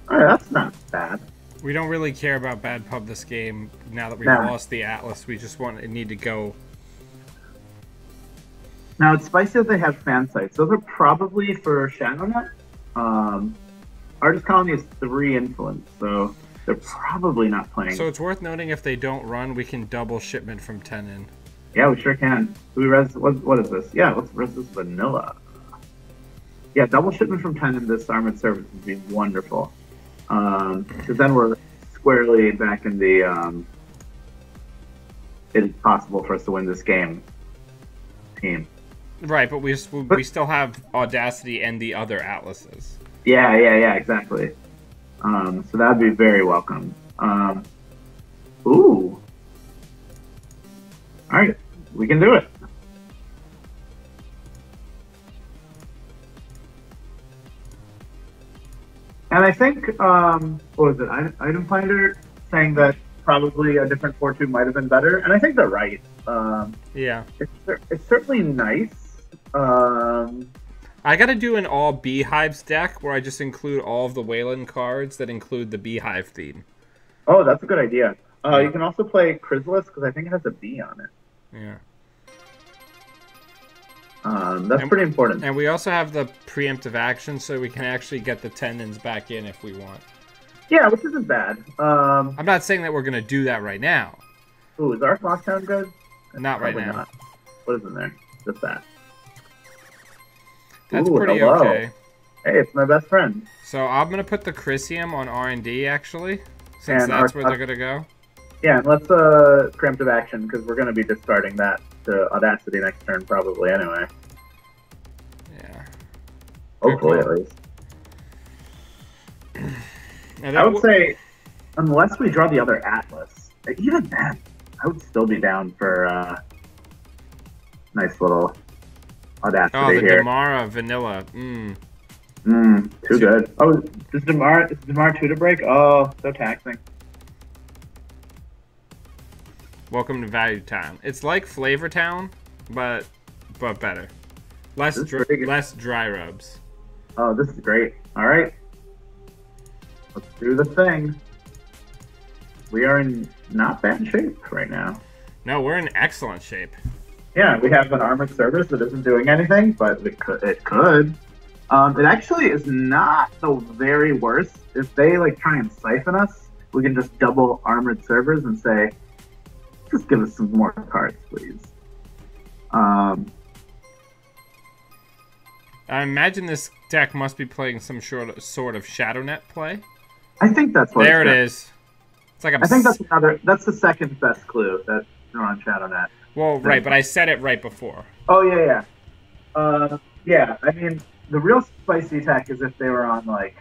Alright, that's not bad. We don't really care about bad pub this game. Now that we've lost the Atlas, we just need to go. Now, it's spicy that they have fan sites. Those are probably for ShadowNet. Artist Colony is 3 influence, so they're probably not playing. So it's worth noting if they don't run, we can double shipment from Tennin. Yeah, we sure can. Do we res? What is this? Yeah, let's res this vanilla. Yeah, double shipment from Tennin this Armored Service would be wonderful. Because then we're squarely back in the it's possible for us to win this game team. Right, but we still have Audacity and the other Atlases. Yeah, exactly. So that'd be very welcome. Ooh. All right, we can do it. And I think, what was it? Item Finder saying that probably a different 4-2 might have been better, and I think they're right. Yeah. It's certainly nice. I gotta do an all Beehives deck where I just include all of the Wayland cards that include the Beehive theme. Oh, that's a good idea. You can also play Chrysalis because I think it has a bee on it. Yeah. That's pretty important. And we also have the preemptive action, so we can actually get the Tennins back in if we want. Yeah, which isn't bad. I'm not saying that we're going to do that right now. Ooh, is our lockdown good? Not right now. Not. What is in there? Just that. That's pretty okay. Hey, it's my best friend. So I'm going to put the Chrysium on R&D, actually, since that's where they're going to go. Yeah, and let's preemptive action, because we're going to be discarding that to Audacity next turn, probably, anyway. Yeah. Hopefully, at least. I would say, unless we draw the other Atlas, even then, I would still be down for nice little Audacity here. Oh, the Damara Vanilla. Too good. Oh, is Damara 2 to break? Oh, so taxing. Welcome to Value Town. It's like Flavor Town, but better. Less dry rubs. Oh, this is great. All right. Let's do the thing. We are in not bad shape right now. No, we're in excellent shape. Yeah, we have an armored service that isn't doing anything, but it could. It actually is not the very worst. If they like try and siphon us, we can just double armored servers and say, just give us some more cards, please. I imagine this deck must be playing some sort of Shadow Net play. I think that's what there it is. It's like I think that's the second best clue that they're on Shadow Net. Well, right, but I said it right before. Oh yeah. Yeah, I mean the real spicy attack is if they were on like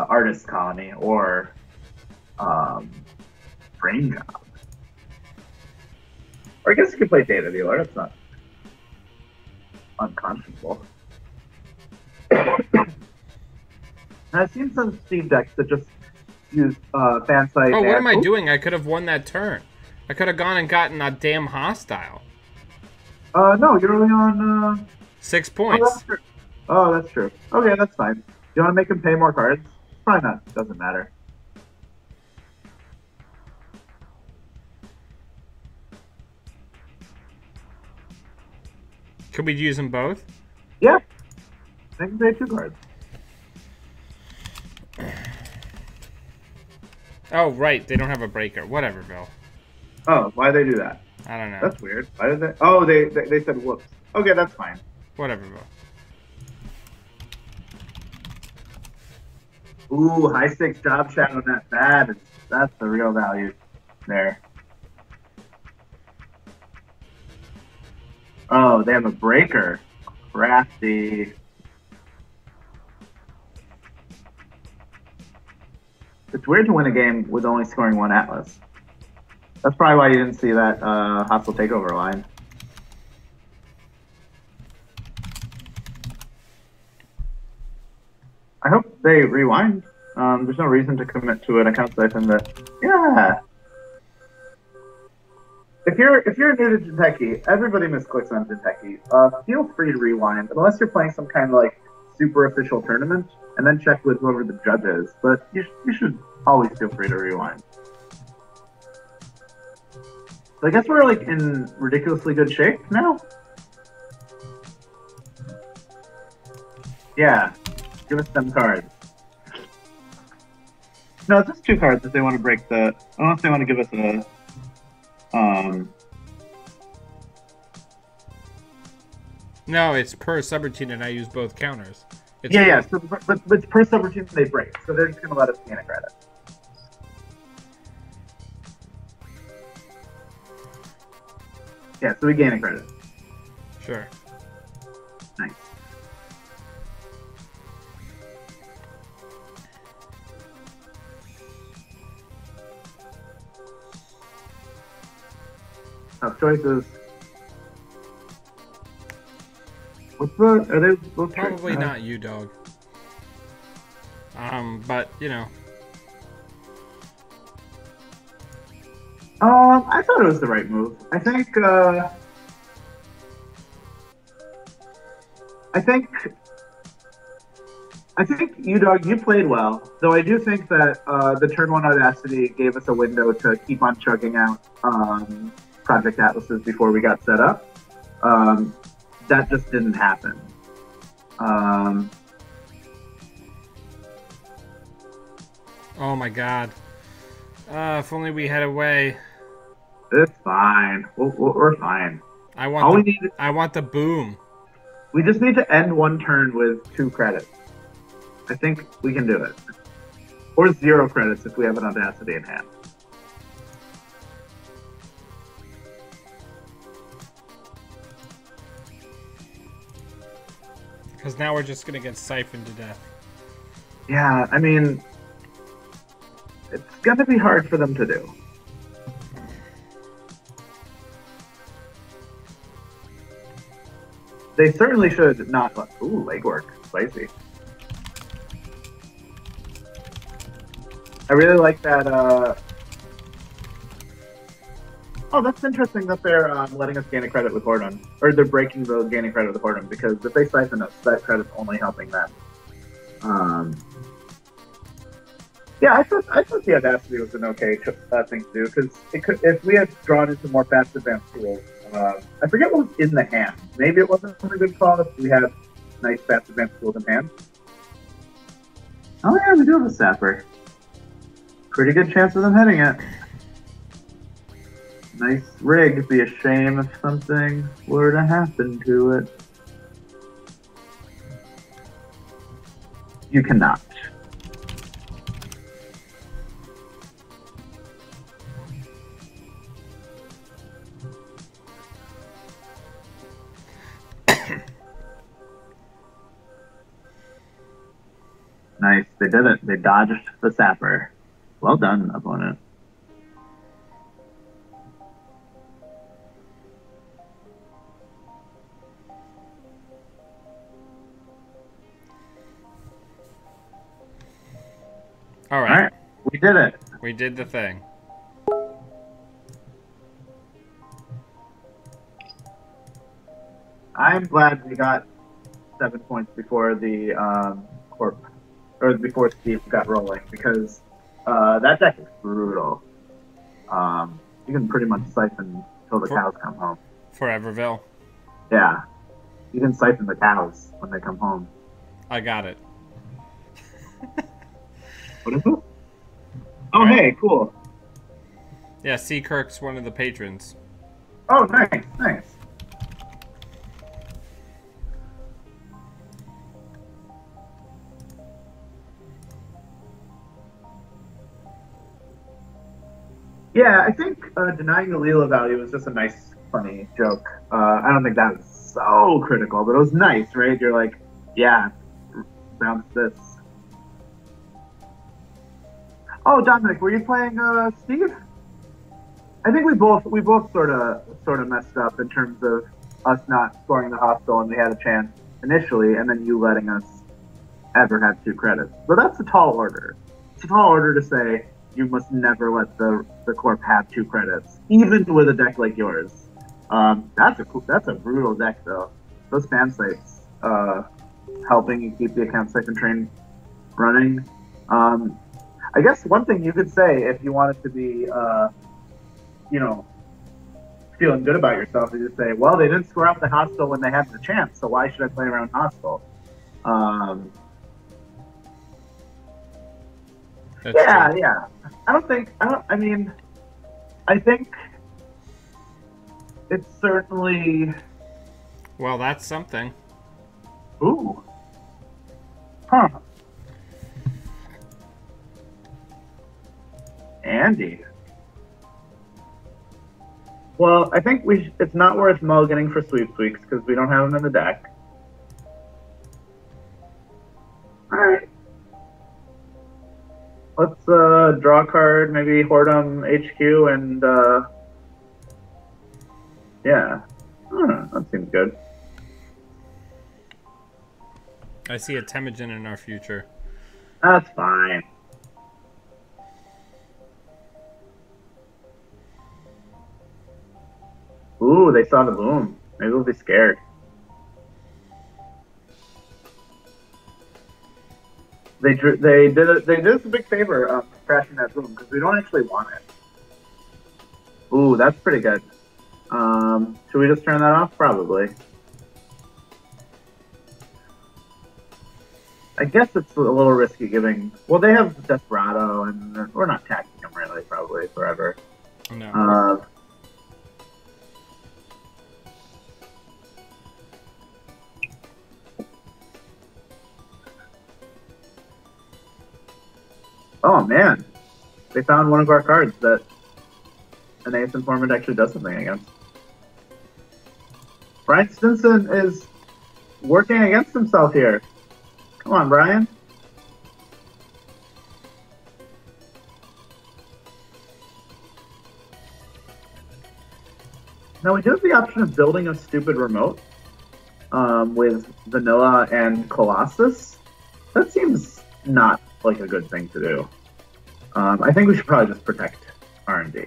Artist Colony or Brain Job. Or I guess you could play Data Dealer. That's not unconscionable. And I've seen some Steam decks that just use fan site. Oh, what am I doing? I could have won that turn. I could have gone and gotten a damn hostile. No, you're only on 6 points. Oh, that's true. Okay, that's fine. You want to make him pay more cards? Probably not. Doesn't matter. Could we use them both? Yeah. They can pay 2 cards. Oh, right. They don't have a breaker. Whatever, Bill. Oh, why'd they do that? I don't know. That's weird. Why did they? Oh, they said whoops. Okay, that's fine. Whatever, Bill. Ooh, high stakes job shadow net. That's the real value there. Oh, they have a breaker. Crafty. It's weird to win a game with only scoring 1 Atlas. That's probably why you didn't see that hostile takeover line. I hope they rewind. There's no reason to commit to an account siphon that. Yeah. If you're new to Jinteki, everybody misclicks on Jinteki. Feel free to rewind, unless you're playing some kind of like super official tournament, and then check with whoever the judge is. But you should always feel free to rewind. So I guess we're like in ridiculously good shape now. Yeah, give us them cards. No, just 2 cards if they want to break the. Unless they want to give us a. No, it's per subroutine, and I use both counters. Yeah. So, but per subroutine they break, so they're just gonna let us gain a credit. Yeah, so we gain a credit. Sure. Nice. Tough choices. What's the? Are they both Probably not you, dog. But you know. I thought it was the right move. I think. I think you, dog, you played well. Though I do think that the turn one Audacity gave us a window to keep on chugging out Project Atlases before we got set up. That just didn't happen. Oh my god. If only we had a way. It's fine. We're fine. I want the boom. We just need to end one turn with 2 credits. I think we can do it. Or 0 credits if we have an Audacity in hand. Because now we're just going to get siphoned to death. Yeah, I mean, it's going to be hard for them to do. They certainly should not... Ooh, legwork. Spicy. I really like that, Oh, that's interesting that they're letting us gain a credit with Hordon. Or they're breaking the gaining credit with Hordon, because if they siphon us, that credit's only helping them. Yeah, I thought the Audacity was an okay thing to do, because if we had drawn into more fast advanced tools, I forget what was in the hand. Maybe it wasn't a good call if we had nice fast advanced tools in hand. Oh yeah, we do have a Sapper. Pretty good chance of them hitting it. Nice rig. It'd be a shame if something were to happen to it. You cannot. Nice. They did it. They dodged the Sapper. Well done, opponent. All right. We did it. We did the thing. I'm glad we got 7 points before the corp, or before Steve got rolling, because that deck is brutal. You can pretty much siphon till the cows come home. Foreverville. Yeah. You can siphon the cows when they come home. I got it. What is it? Oh, hey, cool. Yeah, C. Kirk's one of the patrons. Oh, nice, nice. Yeah, I think denying the Leela value was just a nice, funny joke. I don't think that was so critical, but it was nice, right? You're like, yeah, bounce this. Oh, Dominic, were you playing Steve? I think we both sort of messed up in terms of us not scoring the hostile, and we had a chance initially, and then you letting us ever have 2 credits. But that's a tall order. It's a tall order to say you must never let the corp have 2 credits, even with a deck like yours. That's a brutal deck though. Those fan sites helping you keep the account siphon train running. I guess one thing you could say if you wanted to be, feeling good about yourself is just say, well, they didn't score out the hostile when they had the chance, so why should I play around hostile? Yeah. I think it's certainly... Well, that's something. Ooh. Huh. Andy. Well, I think it's not worth mulliganing for Sweep Tweaks because we don't have them in the deck. Alright. Let's draw a card, maybe Hordum HQ, and Yeah. That seems good. I see a Temujin in our future. That's fine. Ooh, they saw the boom. Maybe we'll be scared. They did us a big favor crashing that boom because we don't actually want it. Ooh, that's pretty good. Should we just turn that off? Probably. I guess it's a little risky giving. Well, they have Desperado, and we're not attacking them really, probably forever. No. Oh man, they found one of our cards that an Ace Informant actually does something against. Brian Stinson is working against himself here. Come on, Brian. Now we do have the option of building a stupid remote with Vanilla and Colossus. That seems not like a good thing to do. I think we should probably just protect R&D.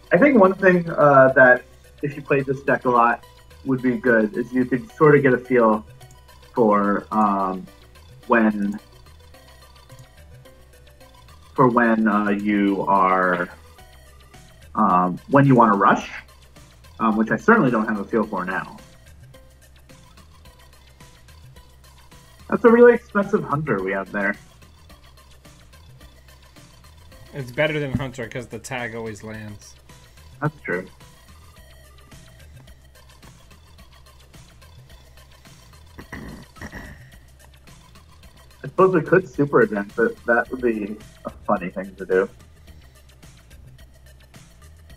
I think one thing that if you played this deck a lot would be good is you could sort of get a feel for when you are when you want to rush, which I certainly don't have a feel for now. That's a really expensive Hunter we have there. It's better than Hunter because the tag always lands. That's true. I suppose we could super advance, but that would be a funny thing to do.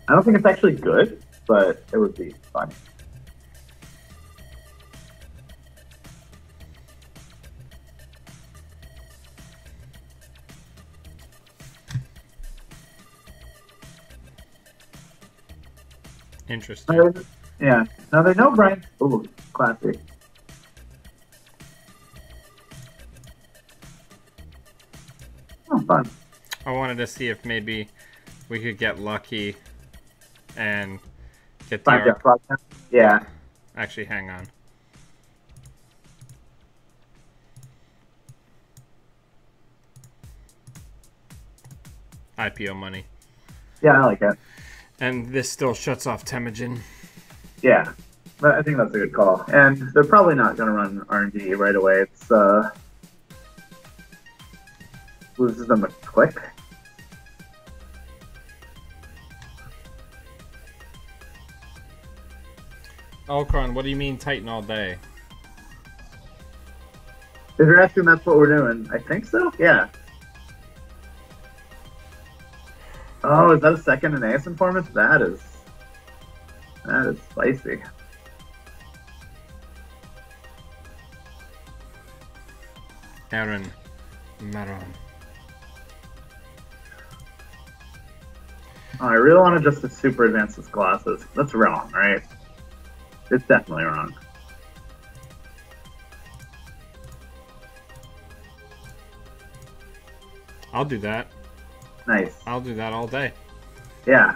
I don't think it's actually good, but it would be funny. Interesting. Yeah. Now they know Brian. Ooh, classy. Oh, fun. I wanted to see if maybe we could get lucky and get the... Yeah. Actually, hang on. IPO money. Yeah, I like it. And this still shuts off Temujin. Yeah, but I think that's a good call. And they're probably not going to run R&D right away. It's loses them a click. Ulcron, what do you mean Titan all day? If you're asking, that's what we're doing. I think so. Yeah. Oh, is that a second in Ace Informant? That is spicy. Aaron Maron. Oh, I really want to just super advance this Colossus. That's wrong, right? It's definitely wrong. I'll do that. Nice. I'll do that all day. Yeah.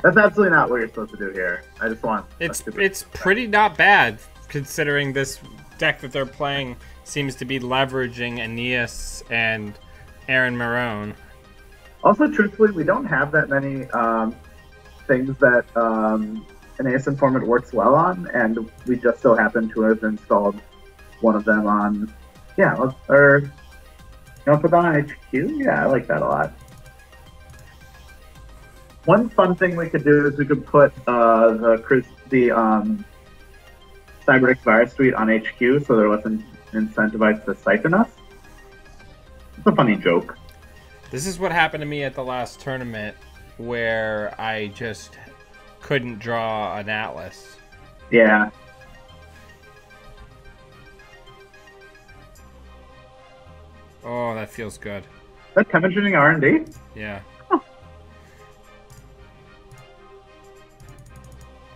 That's absolutely not what you're supposed to do here. I just want... It's pretty not bad, considering this deck that they're playing seems to be leveraging Aeneas and Aaron Marone. Also, truthfully, we don't have that many things that Aeneas Informant works well on, and we just so happen to have installed one of them on... Yeah, or... You want to put that on HQ? Yeah, I like that a lot. One fun thing we could do is we could put the Cyberdeck Virus Suite on HQ so they're less incentivized to siphon us. It's a funny joke. This is what happened to me at the last tournament where I just couldn't draw an Atlas. Yeah. Oh, that feels good. Is that chemistry R&D? Yeah. Huh.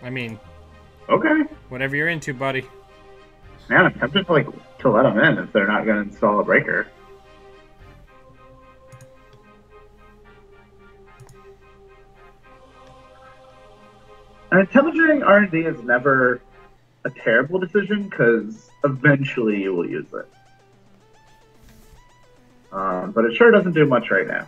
I mean, Okay. whatever you're into, buddy. Man, I'm tempted to, like, to let them in if they're not going to install a breaker. And intelligent R&D is never a terrible decision because eventually you will use it. But it sure doesn't do much right now.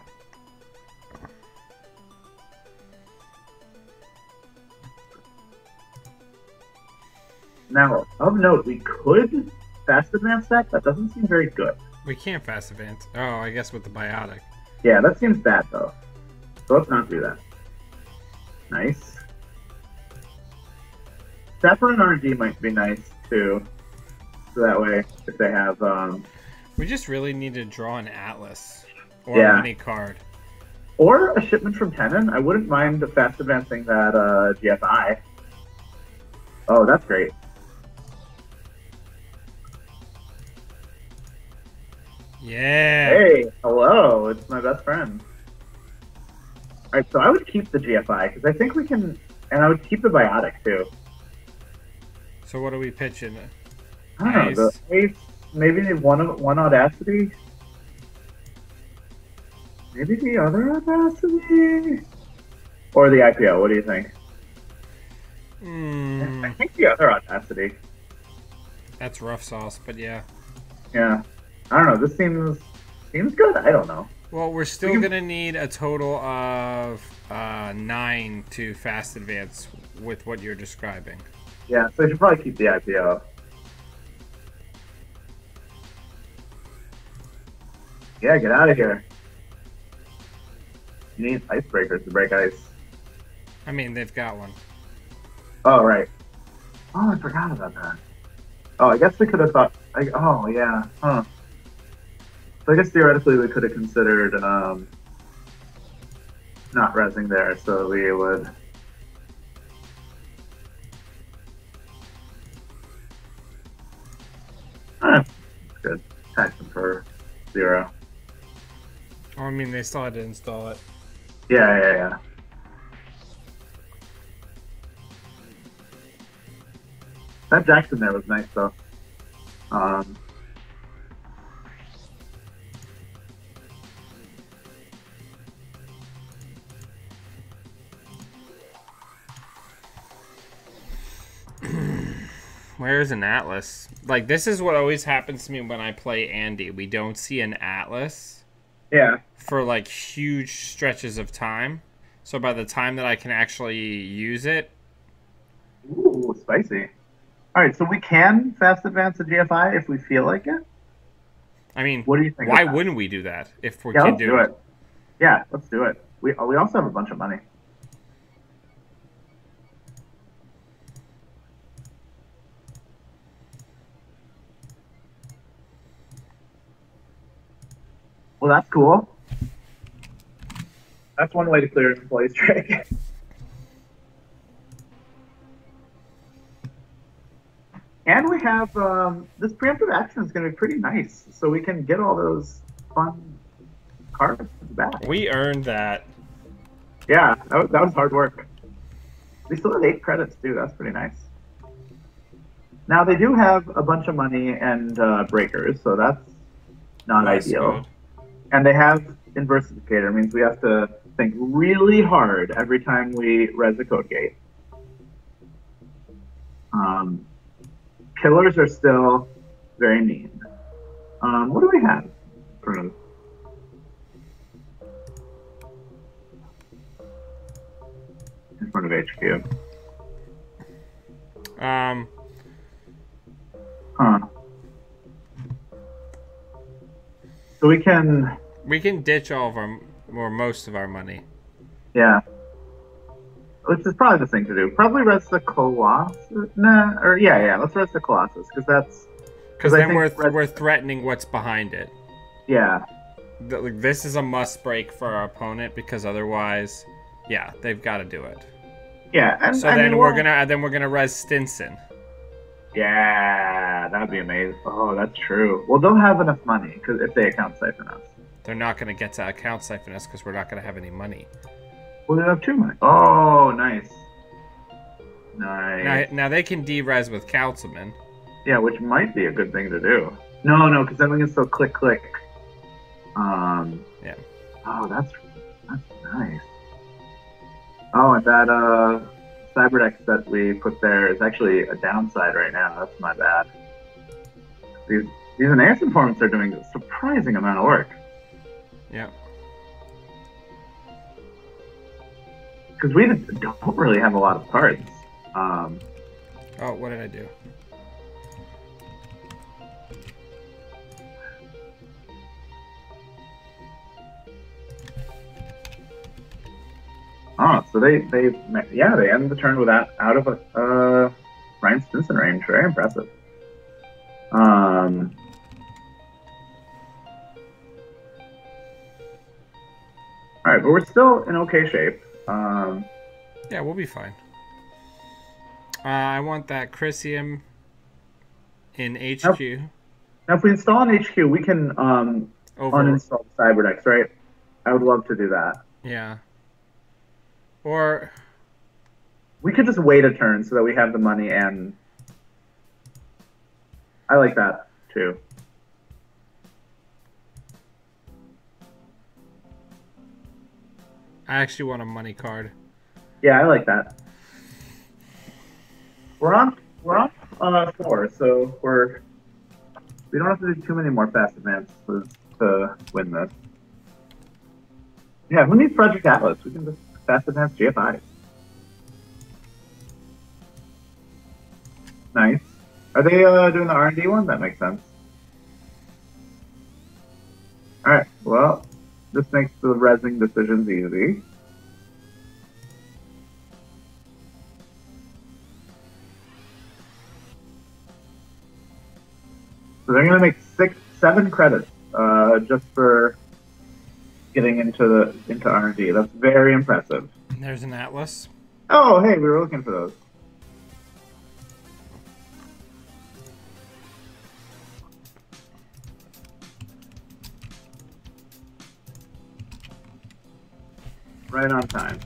Now, of note, we could fast advance that. That doesn't seem very good. We can't fast advance. Oh, I guess with the biotic. Yeah, that seems bad though. So let's not do that. Nice. Patron R&D might be nice too. So that way, if they have, We just really need to draw an atlas or Yeah. a mini card. or a shipment from Tennin, I wouldn't mind fast advancing that GFI. Oh, that's great. Yeah. Hey, hello, it's my best friend. Alright, so I would keep the GFI, because I think we can, and I would keep the biotic too. So what are we pitching? I don't know, the Ace, maybe one Audacity? Maybe the other Audacity? Or the IPO, what do you think? I think the other Audacity. That's rough sauce, but yeah. Yeah. I don't know, this seems good, I don't know. Well, we're still going to need a total of 9 to fast advance with what you're describing. Yeah, so I should probably keep the IPO. Yeah, get out of here. You need icebreakers to break ice. I mean, they've got one. Oh, right. Oh, I forgot about that. Oh, I guess we could have thought... oh, yeah. Huh. So I guess theoretically we could have considered not resing there, so we would... That's good. Tax them for 0. Oh, I mean, they still had to install it. Yeah. That Jackson there was nice, though. Where's an atlas? Like, this is what always happens to me when I play Andy. We don't see an atlas. Yeah. For, like, huge stretches of time. So by the time that I can actually use it... Ooh, spicy. Alright, so we can fast advance the GFI if we feel like it? I mean, what do you think? Why wouldn't we do that if we yeah, can let's do it? Yeah, let's do it. We also have a bunch of money. Well, that's cool. That's one way to clear an employee's tray. And we have this preemptive action is going to be pretty nice, so we can get all those fun cards back. We earned that. Yeah, that was hard work. We still have 8 credits too. That's pretty nice. Now they do have a bunch of money and breakers, so that's not ideal. Good. And they have inversificator, means we have to think really hard every time we res a code gate. Killers are still very mean. What do we have for in front of HQ? So we can ditch all of our, or most of our money. Yeah. Which is probably the thing to do. Probably res the Colossus. Nah, or yeah. Let's res the Colossus because that's because then we're threatening what's behind it. Yeah. This is a must break for our opponent because otherwise, yeah, they've got to do it. Yeah, and so then we're gonna res Stinson. Yeah, that'd be amazing. Oh, that's true. Well, they'll have enough money because if they account siphon us. They're not going to get to account siphon us because we're not going to have any money. Well, they have too much. Oh, nice. Now, Nice. now they can de-res with councilman. Yeah, which might be a good thing to do. No, because then we can still click. Yeah. Oh, that's nice. Oh, and that cyberdeck that we put there is actually a downside right now. That's my bad. These enhanced informants are doing a surprising amount of work. Yeah. Because we don't really have a lot of cards. Oh, what did I do? Oh, so they end the turn with that out of a Ryan Stinson range. Very impressive. All right, but we're still in okay shape. Yeah, we'll be fine. I want that Chrysium in HQ. Now, if we install an HQ, we can uninstall the cyberdecks, right? I would love to do that. Yeah. Or we could just wait a turn so that we have the money, and I like that too. I actually want a money card. Yeah, I like that. We're on 4, so we don't have to do too many more fast advances to win this. Yeah, who needs Project Atlas? We can just fast advance GFI. Nice. Are they doing the R&D one? That makes sense. All right. Well, this makes the resing decisions easy. So they're going to make 7 credits just for getting into R&D. That's very impressive. There's an Atlas. Oh, hey, we were looking for those. Right on time.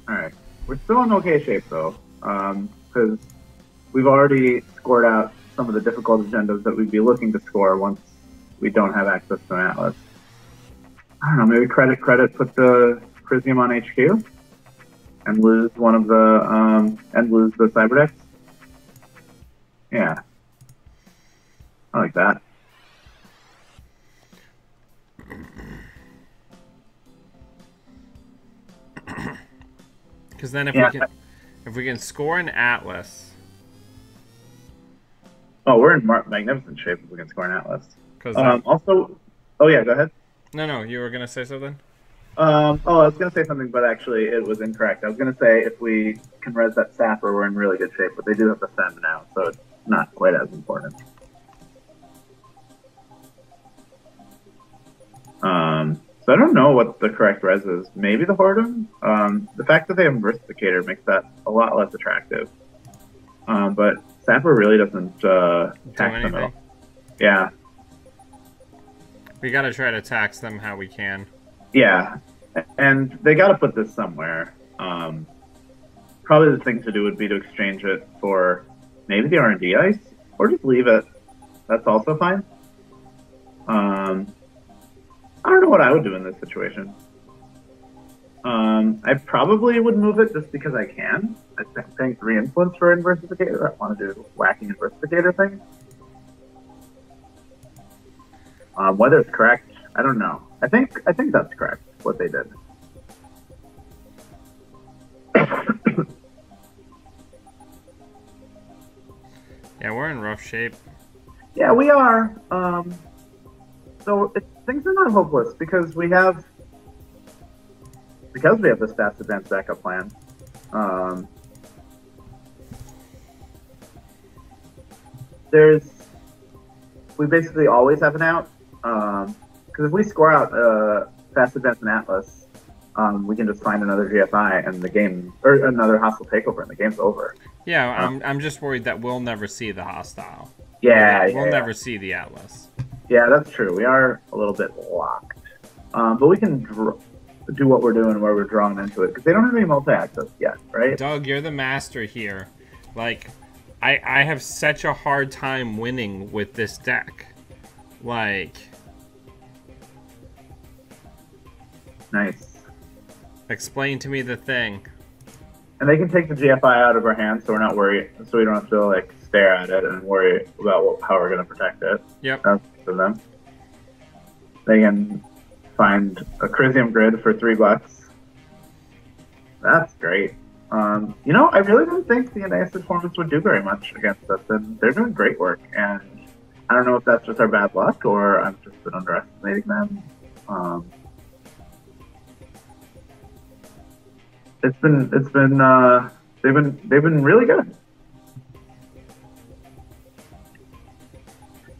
All right, we're still in okay shape though, because we've already scored out some of the difficult agendas that we'd be looking to score once we don't have access to an Atlas. I don't know, maybe credit, put the Chrysium on HQ and lose one of the cyberdecks. Yeah, I like that. Because then if we can score an Atlas. Oh, we're in magnificent shape if we can score an Atlas. Also, oh yeah, go ahead. No, you were gonna say something. I was gonna say something, but actually it was incorrect. I was gonna say if we can res that Sapper, we're in really good shape, but they do have the Fem now, so it's not quite as important. So I don't know what the correct res is. Maybe the Whoredom? The fact that they have Versificator makes that a lot less attractive. But Sapper really doesn't tax them at all. Yeah. We gotta try to tax them how we can. Yeah. And they gotta put this somewhere. Probably the thing to do would be to exchange it for maybe the R&D ice, or just leave it. That's also fine. I don't know what I would do in this situation. I probably would move it just because I can. I think 3 influence for Inversificator. I want to do whacking Inversificator thing. Whether it's correct, I don't know. I think that's correct, what they did. Yeah, we're in rough shape. Yeah, we are. So things are not hopeless because we have this fast advanced backup plan. We basically always have an out. Because if we score out fast advance and Atlas, we can just find another GFI and the game, or another hostile takeover, and the game's over. Yeah, I'm just worried that we'll never see the hostile. Yeah, We'll never see the Atlas. Yeah, that's true. We are a little bit locked. But we can do what we're doing where we're drawn into it, because they don't have any multi-access yet, right? Doug, you're the master here. Like, I have such a hard time winning with this deck. Like... Nice. Explain to me the thing. And they can take the GFI out of our hands, so we're not worried, so we don't have to, like, stare at it and worry about how we're going to protect it. Yep. That's for them. They can find a Crisium Grid for $3. That's great. You know, I really didn't think the Anais Formants would do very much against us, and they're doing great work. And I don't know if that's just our bad luck or I've just been underestimating them. They've been really good.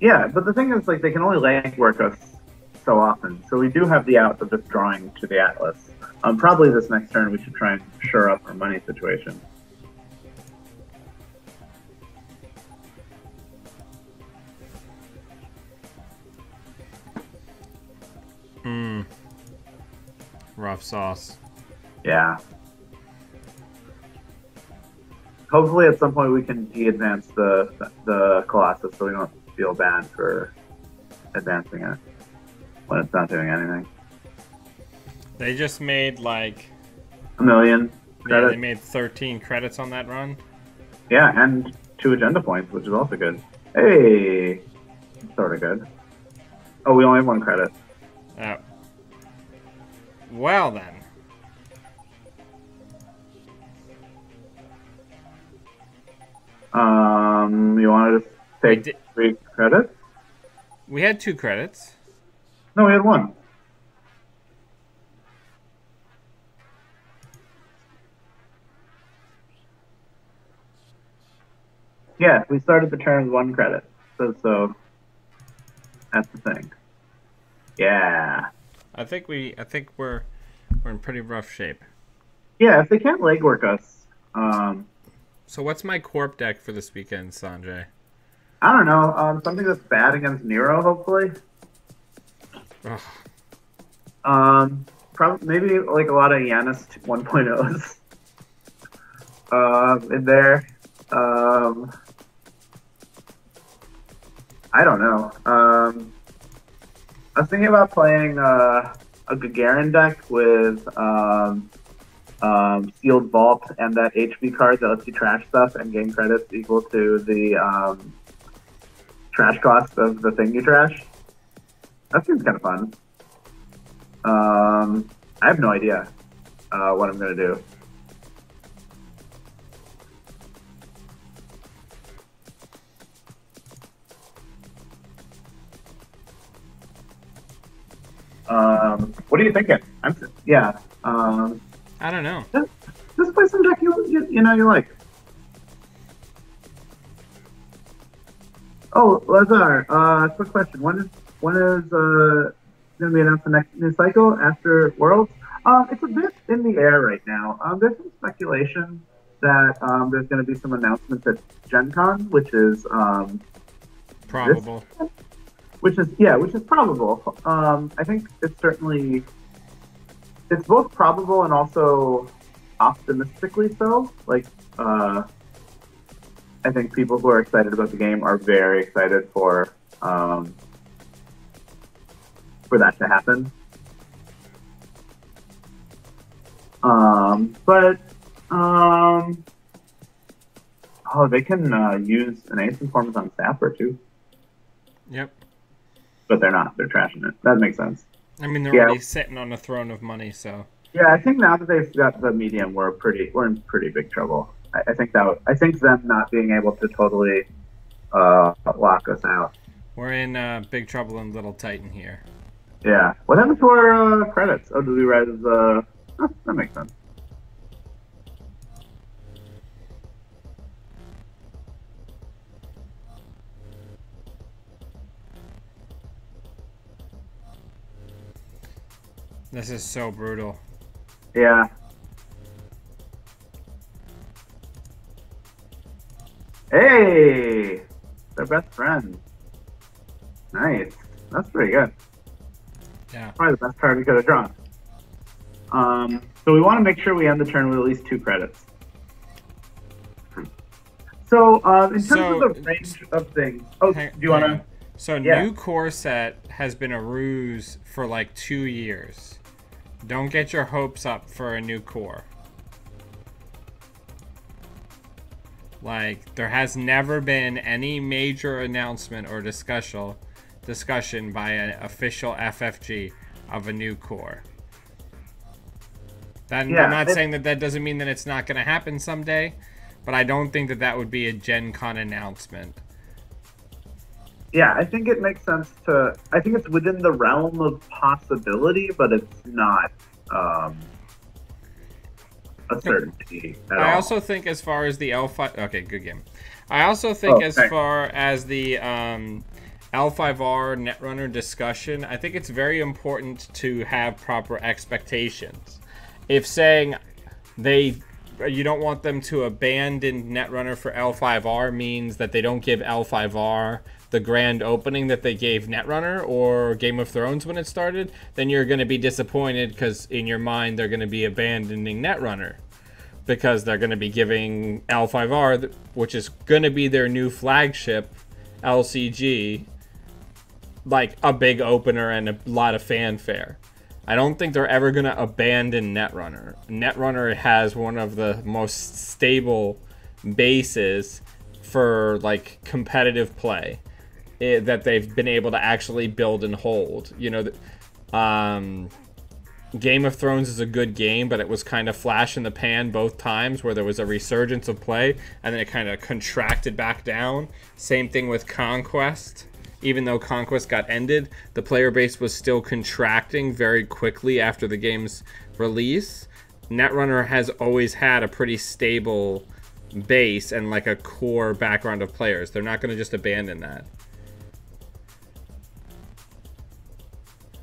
Yeah, but the thing is, like, they can only leg work us so often, so we do have the out of just drawing to the Atlas. Probably this next turn we should try and shore up our money situation. Rough sauce. Yeah. Hopefully at some point we can de-advance the Colossus so we don't feel bad for advancing it when it's not doing anything. They just made like... $1 million. Yeah, they made 13 credits on that run. Yeah, and 2 agenda points, which is also good. Hey! Sort of good. Oh, we only have 1 credit. Oh. Well then. You want to just take 3 credits? We had 2 credits. No, we had 1. Yeah, we started the turn with 1 credit. So that's the thing. Yeah. I think we're in pretty rough shape. Yeah, if they can't legwork us. So what's my corp deck for this weekend, Sanjay? I don't know. Something that's bad against Nero, hopefully. Ugh. Probably maybe like a lot of Yanis 1.0s. In there. I don't know. I was thinking about playing a Gagarin deck with Sealed Vault and that HB card that lets you trash stuff and gain credits equal to the trash cost of the thing you trash. That seems kind of fun. I have no idea what I'm going to do. What are you thinking? I don't know. Just play some deck you know you like. Oh, Lazar, quick question. When is going to be announced the next new cycle after Worlds? It's a bit in the air right now. There's some speculation that there's going to be some announcements at Gen Con, which is probable. Which is probable. I think it's both probable and also optimistically so. Like, I think people who are excited about the game are very excited for that to happen. They can use an Ace Informers on Sapper too. Yep. But they're not. They're trashing it. That makes sense. I mean, they're already sitting on a throne of money, so. Yeah, I think now that they've got the medium, we're in pretty big trouble. I think them not being able to totally lock us out. We're in big trouble in Little Titan here. Yeah. What happened to our credits? Oh, did we res? That makes sense. This is so brutal. Yeah. Hey, they're best friends. Nice. That's pretty good. Yeah. Probably the best card we could have drawn. So we want to make sure we end the turn with at least 2 credits. So in terms of the range of things, do you want to? So new core set has been a ruse for like 2 years. Don't get your hopes up for a new core. Like, there has never been any major announcement or discussion by an official FFG of a new core. I'm not saying that doesn't mean that it's not going to happen someday, but I don't think that would be a Gen Con announcement. Yeah, I think it makes sense to... I think it's within the realm of possibility, but it's not a certainty at all. I also think as far as the L5... Okay, good game. I also think far as the L5R Netrunner discussion, I think it's very important to have proper expectations. If saying you don't want them to abandon Netrunner for L5R means that they don't give L5R the grand opening that they gave Netrunner or Game of Thrones when it started, then you're going to be disappointed because in your mind they're going to be abandoning Netrunner because they're going to be giving L5R, which is going to be their new flagship LCG, like a big opener and a lot of fanfare. I don't think they're ever going to abandon Netrunner. Netrunner has one of the most stable bases for like competitive play that they've been able to actually build and hold. You know, Game of Thrones is a good game, but it was kind of flash in the pan both times where there was a resurgence of play and then it kind of contracted back down. Same thing with Conquest. Even though Conquest got ended, the player base was still contracting very quickly after the game's release. Netrunner has always had a pretty stable base and like a core background of players. They're not going to just abandon that.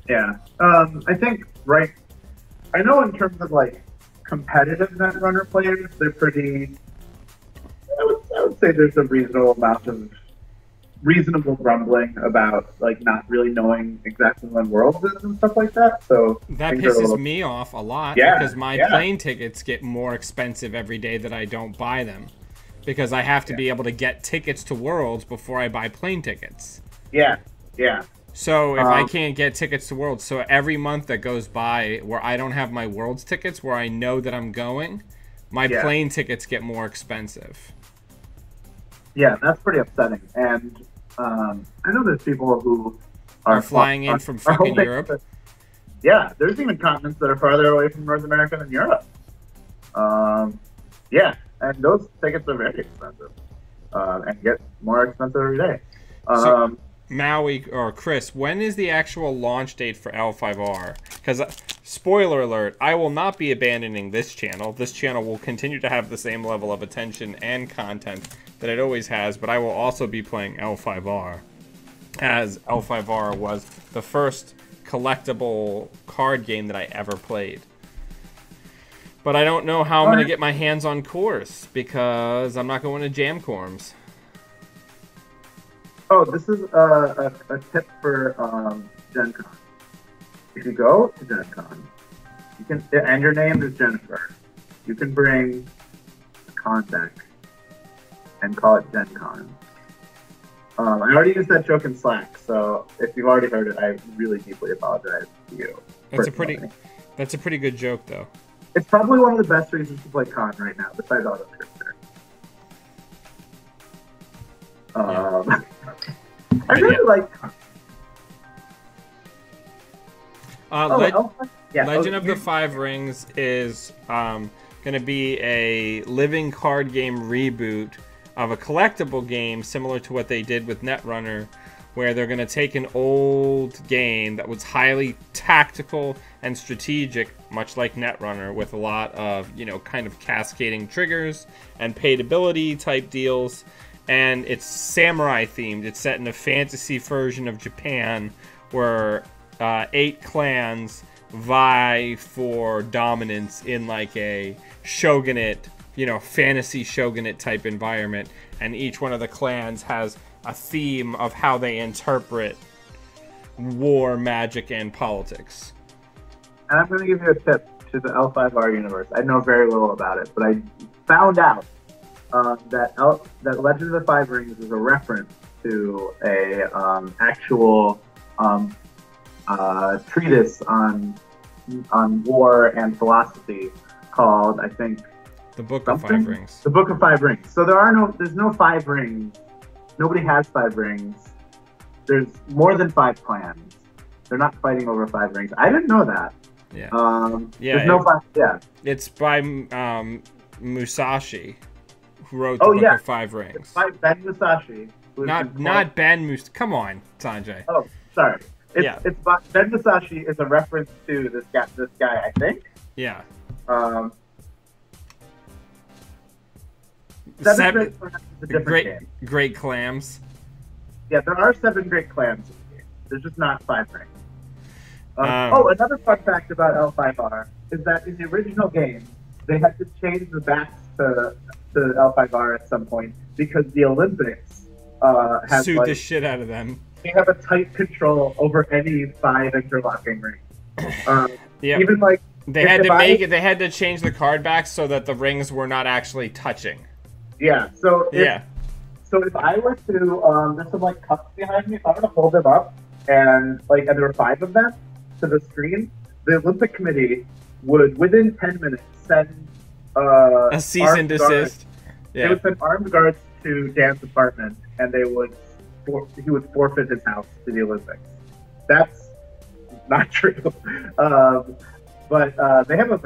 Yeah, I think, right, I know in terms of, like, competitive Netrunner players, they're pretty, I would say there's a reasonable amount of reasonable grumbling about, like, not really knowing exactly when Worlds is and stuff like that, so... That pisses me off a lot, because my plane tickets get more expensive every day that I don't buy them, because I have to be able to get tickets to Worlds before I buy plane tickets. Yeah. So if I can't get tickets to Worlds, so every month that goes by where I don't have my Worlds tickets, where I know that I'm going, my plane tickets get more expensive. Yeah, that's pretty upsetting. And I know there's people who are flying in from fucking Europe. There's even continents that are farther away from North America than Europe. Yeah, and those tickets are very expensive and get more expensive every day. Maui or Chris, when is the actual launch date for L5R? Because, spoiler alert, I will not be abandoning this channel. This channel will continue to have the same level of attention and content that it always has, but I will also be playing L5R, as L5R was the first collectible card game that I ever played. But I don't know how I'm going to get my hands on cores, because I'm not going to Jam Corms. Oh, this is a tip for Gen Con. If you go to Gen Con, you can, and your name is Jennifer, you can bring a contact and call it Gen Con. I already used that joke in Slack, so if you've already heard it, I really deeply apologize to you. That's a pretty good joke, though. It's probably one of the best reasons to play Con right now, besides AutoScripter. I really like Legend of the Five Rings is going to be a living card game reboot of a collectible game similar to what they did with Netrunner, where they're going to take an old game that was highly tactical and strategic, much like Netrunner, with a lot of, you know, kind of cascading triggers and paid ability type deals. And it's samurai themed. It's set in a fantasy version of Japan where 8 clans vie for dominance in like a shogunate, fantasy shogunate type environment, and each one of the clans has a theme of how they interpret war, magic, and politics. And I'm going to give you a tip to the L5R universe. I know very little about it, but I found out that Legend of the Five Rings is a reference to a actual treatise on war and philosophy called, I think, The Book of Five Rings. The Book of Five Rings. So there's no five rings. Nobody has five rings. There's more than five clans. They're not fighting over five rings. I didn't know that. Yeah. There's no five. Yeah. It's by Musashi, who wrote the Book of Five Rings. It's by Ben Musashi. Not Ben Musashi. Come on, Sanjay. Oh, sorry. It's by, Ben Musashi is a reference to this guy, I think. Yeah. Seven Great Clans is a different game. Great Clams. Yeah, there are 7 Great Clans in the game. There's just not 5 rings. Another fun fact about L5R is that in the original game, they had to change the backs to L5R at some point because the Olympics have sued the shit out of them. They have a tight control over any 5 interlocking rings. Yeah. Even like they had to change the card backs so that the rings were not actually touching. Yeah. So if I were to there's some like cups behind me, if I were to hold them up and there were 5 of them to the screen, the Olympic Committee would within 10 minutes send a cease and desist. Yeah. They would send armed guards to Dan's apartment, and he would forfeit his house to the Olympics. That's not true. But they have a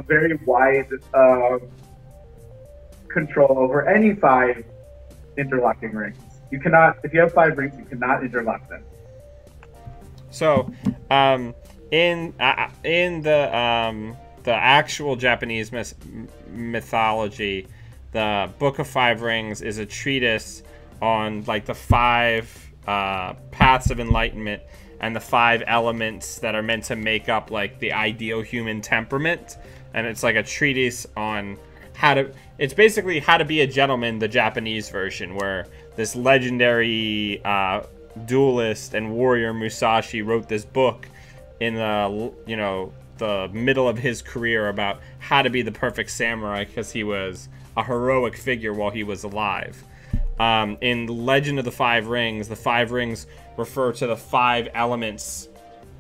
very wide control over any 5 interlocking rings. You cannot, if you have 5 rings, you cannot interlock them. So, in the actual Japanese mythology, the Book of Five Rings is a treatise on the 5 paths of enlightenment and the 5 elements that are meant to make up the ideal human temperament. And it's a treatise on it's basically How to Be a Gentleman, the Japanese version, where this legendary duelist and warrior Musashi wrote this book in the middle of his career about how to be the perfect samurai because he was a heroic figure while he was alive. In Legend of the Five Rings refer to the 5 elements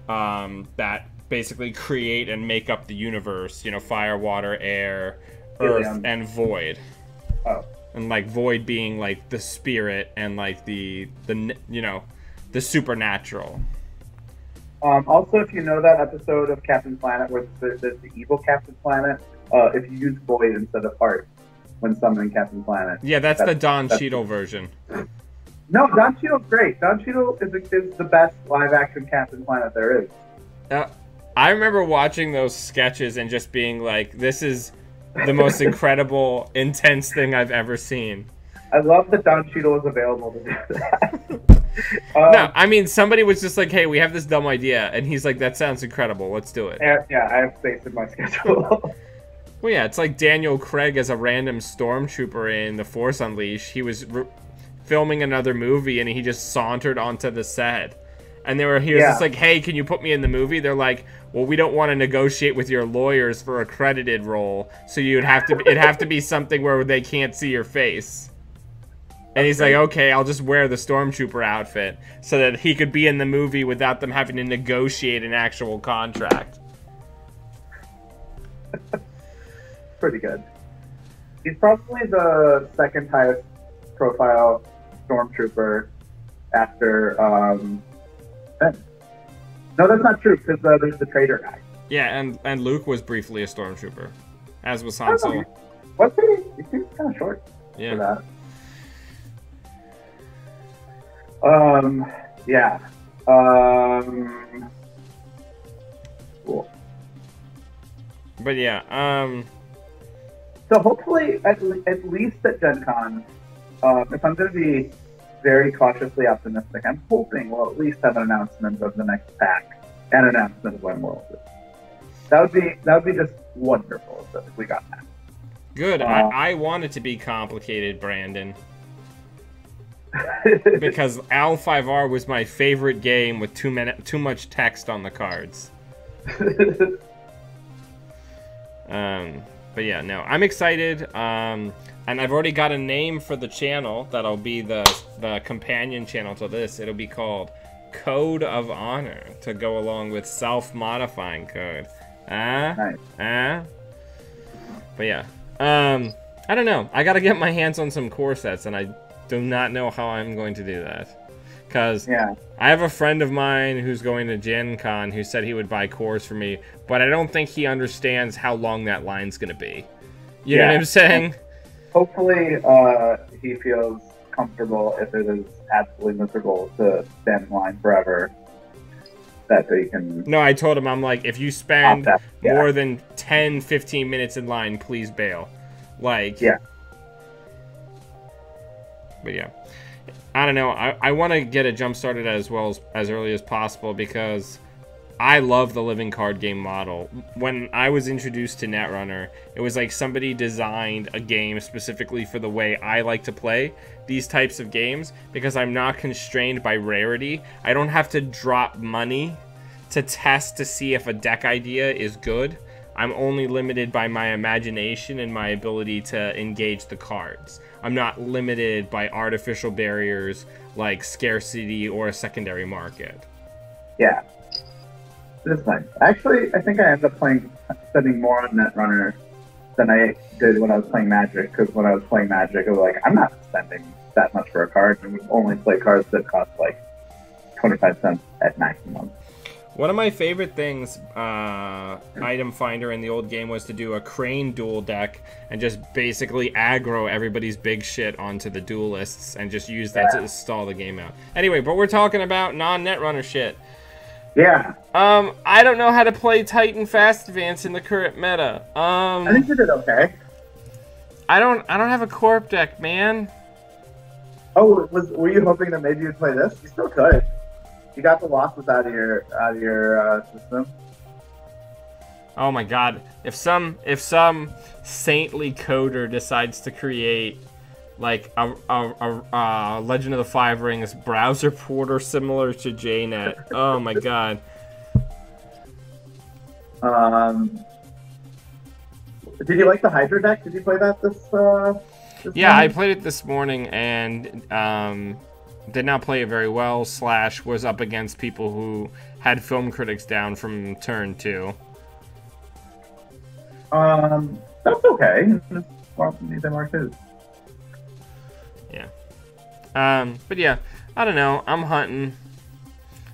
that basically create and make up the universe. Fire, water, air, earth, and void. Oh. And void being the spirit and the supernatural. Also, if you know that episode of Captain Planet where there's the evil Captain Planet, if you use void instead of heart when summoning Captain Planet. Yeah, that's the Don Cheadle version. No, Don Cheadle's great. Don Cheadle is the best live-action Captain Planet there is. I remember watching those sketches and just being this is the most incredible, intense thing I've ever seen. I love that Don Cheadle is available to do that. No, I mean, somebody was just hey, we have this dumb idea. And he's that sounds incredible. Let's do it. Yeah, I have faith in my schedule. Well, yeah, it's Daniel Craig as a random stormtrooper in The Force Unleashed. He was filming another movie, and he just sauntered onto the set. And he was just hey, can you put me in the movie? They're well, we don't want to negotiate with your lawyers for a credited role, so it'd have to be something where they can't see your face. And he's okay, I'll just wear the stormtrooper outfit so that he could be in the movie without them having to negotiate an actual contract. Pretty good. He's probably the second highest profile stormtrooper after Ben. No, that's not true because there's the traitor guy. Yeah, and Luke was briefly a stormtrooper, as was Han Solo. Was he? He seems kind of short for that. Yeah. Cool. But yeah, So hopefully, at least at Gen Con, if I'm going to be very cautiously optimistic, I'm hoping we'll at least have an announcement of the next pack and announcement of when Worlds is. That would be just wonderful if we got that. Good. I want it to be complicated, Brandon. Because Al5R was my favorite game with too much text on the cards. But yeah, no, I'm excited. And I've already got a name for the channel that'll be the companion channel to this. It'll be called Code of Honor to go along with self-modifying code. Nice. But yeah, I don't know. I gotta get my hands on some core sets, and I do not know how I'm going to do that. Because I have a friend of mine who's going to Gen Con who said he would buy cores for me, but I don't think he understands how long that line's going to be. You know what I'm saying? Hopefully he feels comfortable if it is absolutely miserable to stand in line forever. That they can... No, I told him, I'm like, if you spend more than 10, 15 minutes in line, please bail. Like... Yeah. But yeah. I don't know. I want to get it jump started as early as possible because I love the living card game model. When I was introduced to Netrunner, it was like somebody designed a game specifically for the way I like to play these types of games because I'm not constrained by rarity. I don't have to drop money to test to see if a deck idea is good. I'm only limited by my imagination and my ability to engage the cards. I'm not limited by artificial barriers like scarcity or a secondary market. Yeah. This is nice. Actually, I think I ended up spending more on Netrunner than I did when I was playing Magic, because when I was playing Magic, I was like, I'm not spending that much for a card, and we only play cards that cost like 25 cents at maximum. One of my favorite things, Item Finder in the old game, was to do a Crane duel deck and just basically aggro everybody's big shit onto the duelists and just use that to stall the game out. Anyway, but we're talking about non-Netrunner shit. Yeah. I don't know how to play Titan Fast Advance in the current meta. I think you did okay. I don't have a Corp deck, man. Oh, were you hoping that maybe you'd play this? You still could. You got the losses out of your system. Oh my god! If some saintly coder decides to create like a Legend of the Five Rings browser porter similar to JNet, oh my god. Did you like the Hydra deck? Did you play that this yeah, morning? I played it this morning and did not play it very well, / was up against people who had film critics down from turn 2. That's okay. They mark his. Yeah. But yeah, I don't know. I'm hunting.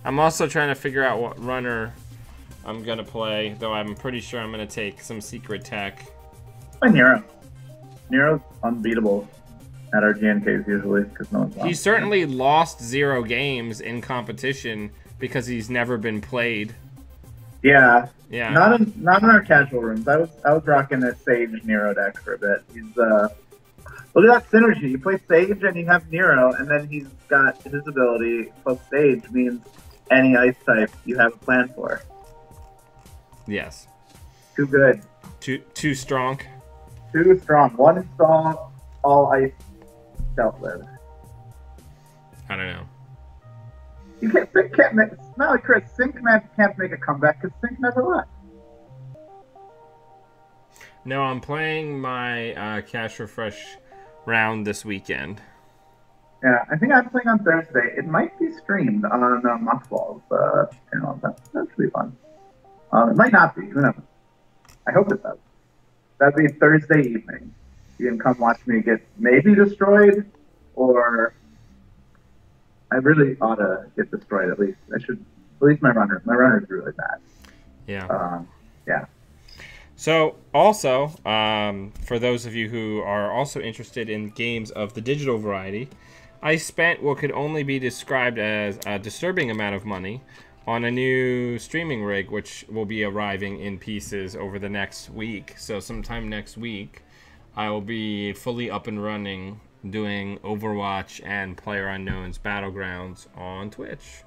I'm also trying to figure out what runner I'm gonna play, though I'm pretty sure I'm gonna take some secret tech. Play Nero. Nero's unbeatable at our GNKs usually because no one's lost. He certainly lost 0 games in competition because he's never been played. Yeah. Yeah. Not in our casual rooms. I was rocking a Sage Nero deck for a bit. He's look at that synergy. You play Sage and you have Nero, and then he's got his ability plus Sage means any ice type you have a plan for. Yes. Too good. Too strong. Too strong. One strong, all ice dealt with. I don't know. You can't make. It's not like Chris. Sync can't make a comeback because Sync never left. No, I'm playing my Cash Refresh round this weekend. Yeah, I think I'm playing on Thursday. It might be streamed on Mothball's channel. That should be fun. It might not be. Who knows? I hope it does. That'd be Thursday evening. You can come watch me get maybe destroyed, or I really ought to get destroyed at least. I should. At least my runner's really bad. Yeah. Yeah. So, also, for those of you who are also interested in games of the digital variety, I spent what could only be described as a disturbing amount of money on a new streaming rig, which will be arriving in pieces over the next week. So sometime next week, I will be fully up and running doing Overwatch and PlayerUnknown's Battlegrounds on Twitch.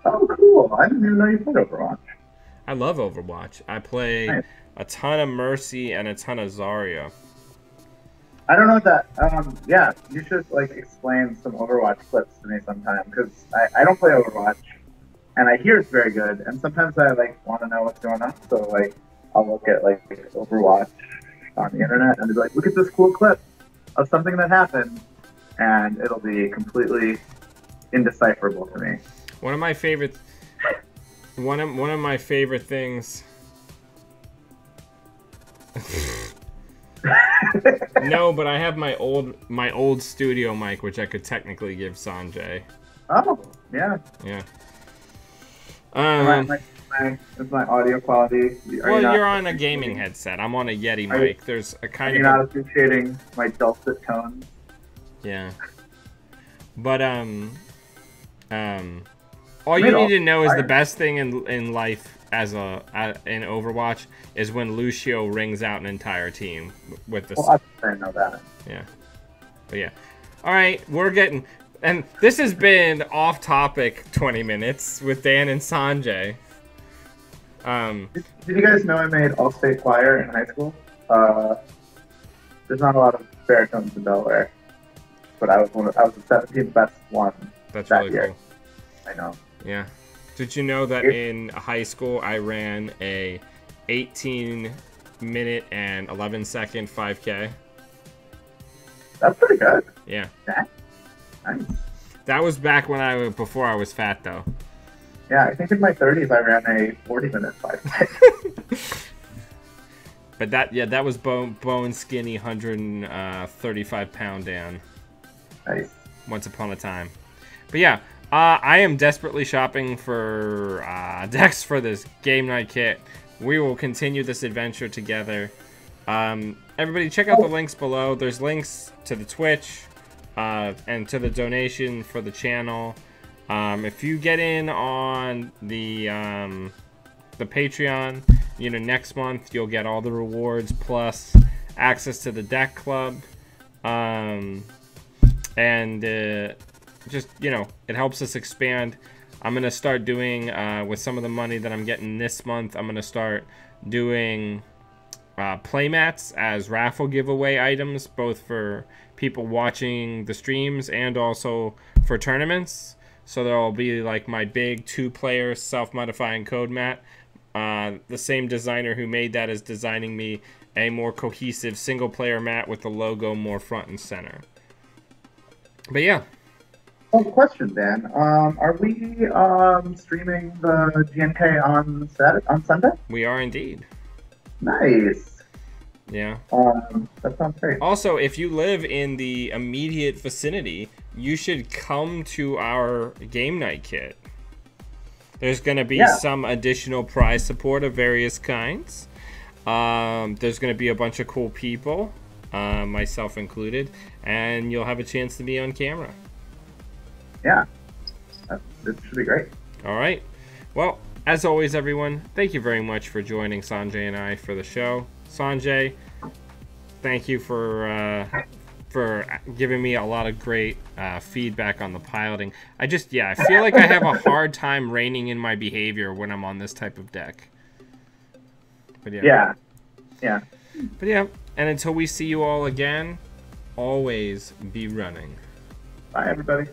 Oh, cool. cool. I didn't even know you played Overwatch. I love Overwatch. I play a ton of Mercy and a ton of Zarya. I don't know that. Yeah, you should like explain some Overwatch clips to me sometime because I don't play Overwatch, and I hear it's very good. And sometimes I like want to know what's going on, so like I'll look at like Overwatch on the internet and be like, look at this cool clip of something that happened, and it'll be completely indecipherable to me. One of my favorite things. No, but I have my old studio mic, which I could technically give Sanjay. Oh, yeah. Yeah. Is my audio quality? You're on a gaming headset. I'm on a Yeti mic. There's a kind of. You're not appreciating my dulcet tones. Yeah. But all you need to know is the best thing in life in Overwatch is when Lucio rings out an entire team with the. Well, I know that. Yeah. But yeah. All right, we're getting. And this has been off-topic 20 minutes with Dan and Sanjay. Did you guys know I made all-state choir in high school? There's not a lot of baritones in Delaware, but I was the 17th best one. That's that really year. cool. I know. Yeah. Did you know that in high school I ran a 18-minute and 11-second 5K? That's pretty good. Yeah. Nice. That was back when before I was fat though. Yeah, I think in my 30s I ran a 40-minute 5K. But that was bone skinny 135-pound Dan. Nice. Once upon a time. But yeah, I am desperately shopping for decks for this game night kit. We will continue this adventure together. Everybody check out the links below. There's links to the Twitch and to the donation for the channel. If you get in on the Patreon, next month you'll get all the rewards plus access to the deck club. Just, it helps us expand. I'm going to start doing, with some of the money that I'm getting this month, I'm going to start doing playmats as raffle giveaway items, both for people watching the streams and also for tournaments. So there'll be like my big 2-player self-modifying code mat. The same designer who made that is designing me a more cohesive single-player mat with the logo more front and center. But yeah. Oh, question, Dan. Are we streaming the GNK on Sunday? We are indeed. Nice. Yeah. That sounds great. Also, if you live in the immediate vicinity, you should come to our game night kit. There's going to be some additional prize support of various kinds. There's going to be a bunch of cool people, myself included, and you'll have a chance to be on camera. Yeah. It should be great. All right. Well, as always, everyone, thank you very much for joining Sanjay and I for the show. Sanjay, thank you for giving me a lot of great feedback on the piloting. I feel like I have a hard time reining in my behavior when I'm on this type of deck. But yeah. But yeah, and until we see you all again, always be running. Bye, everybody.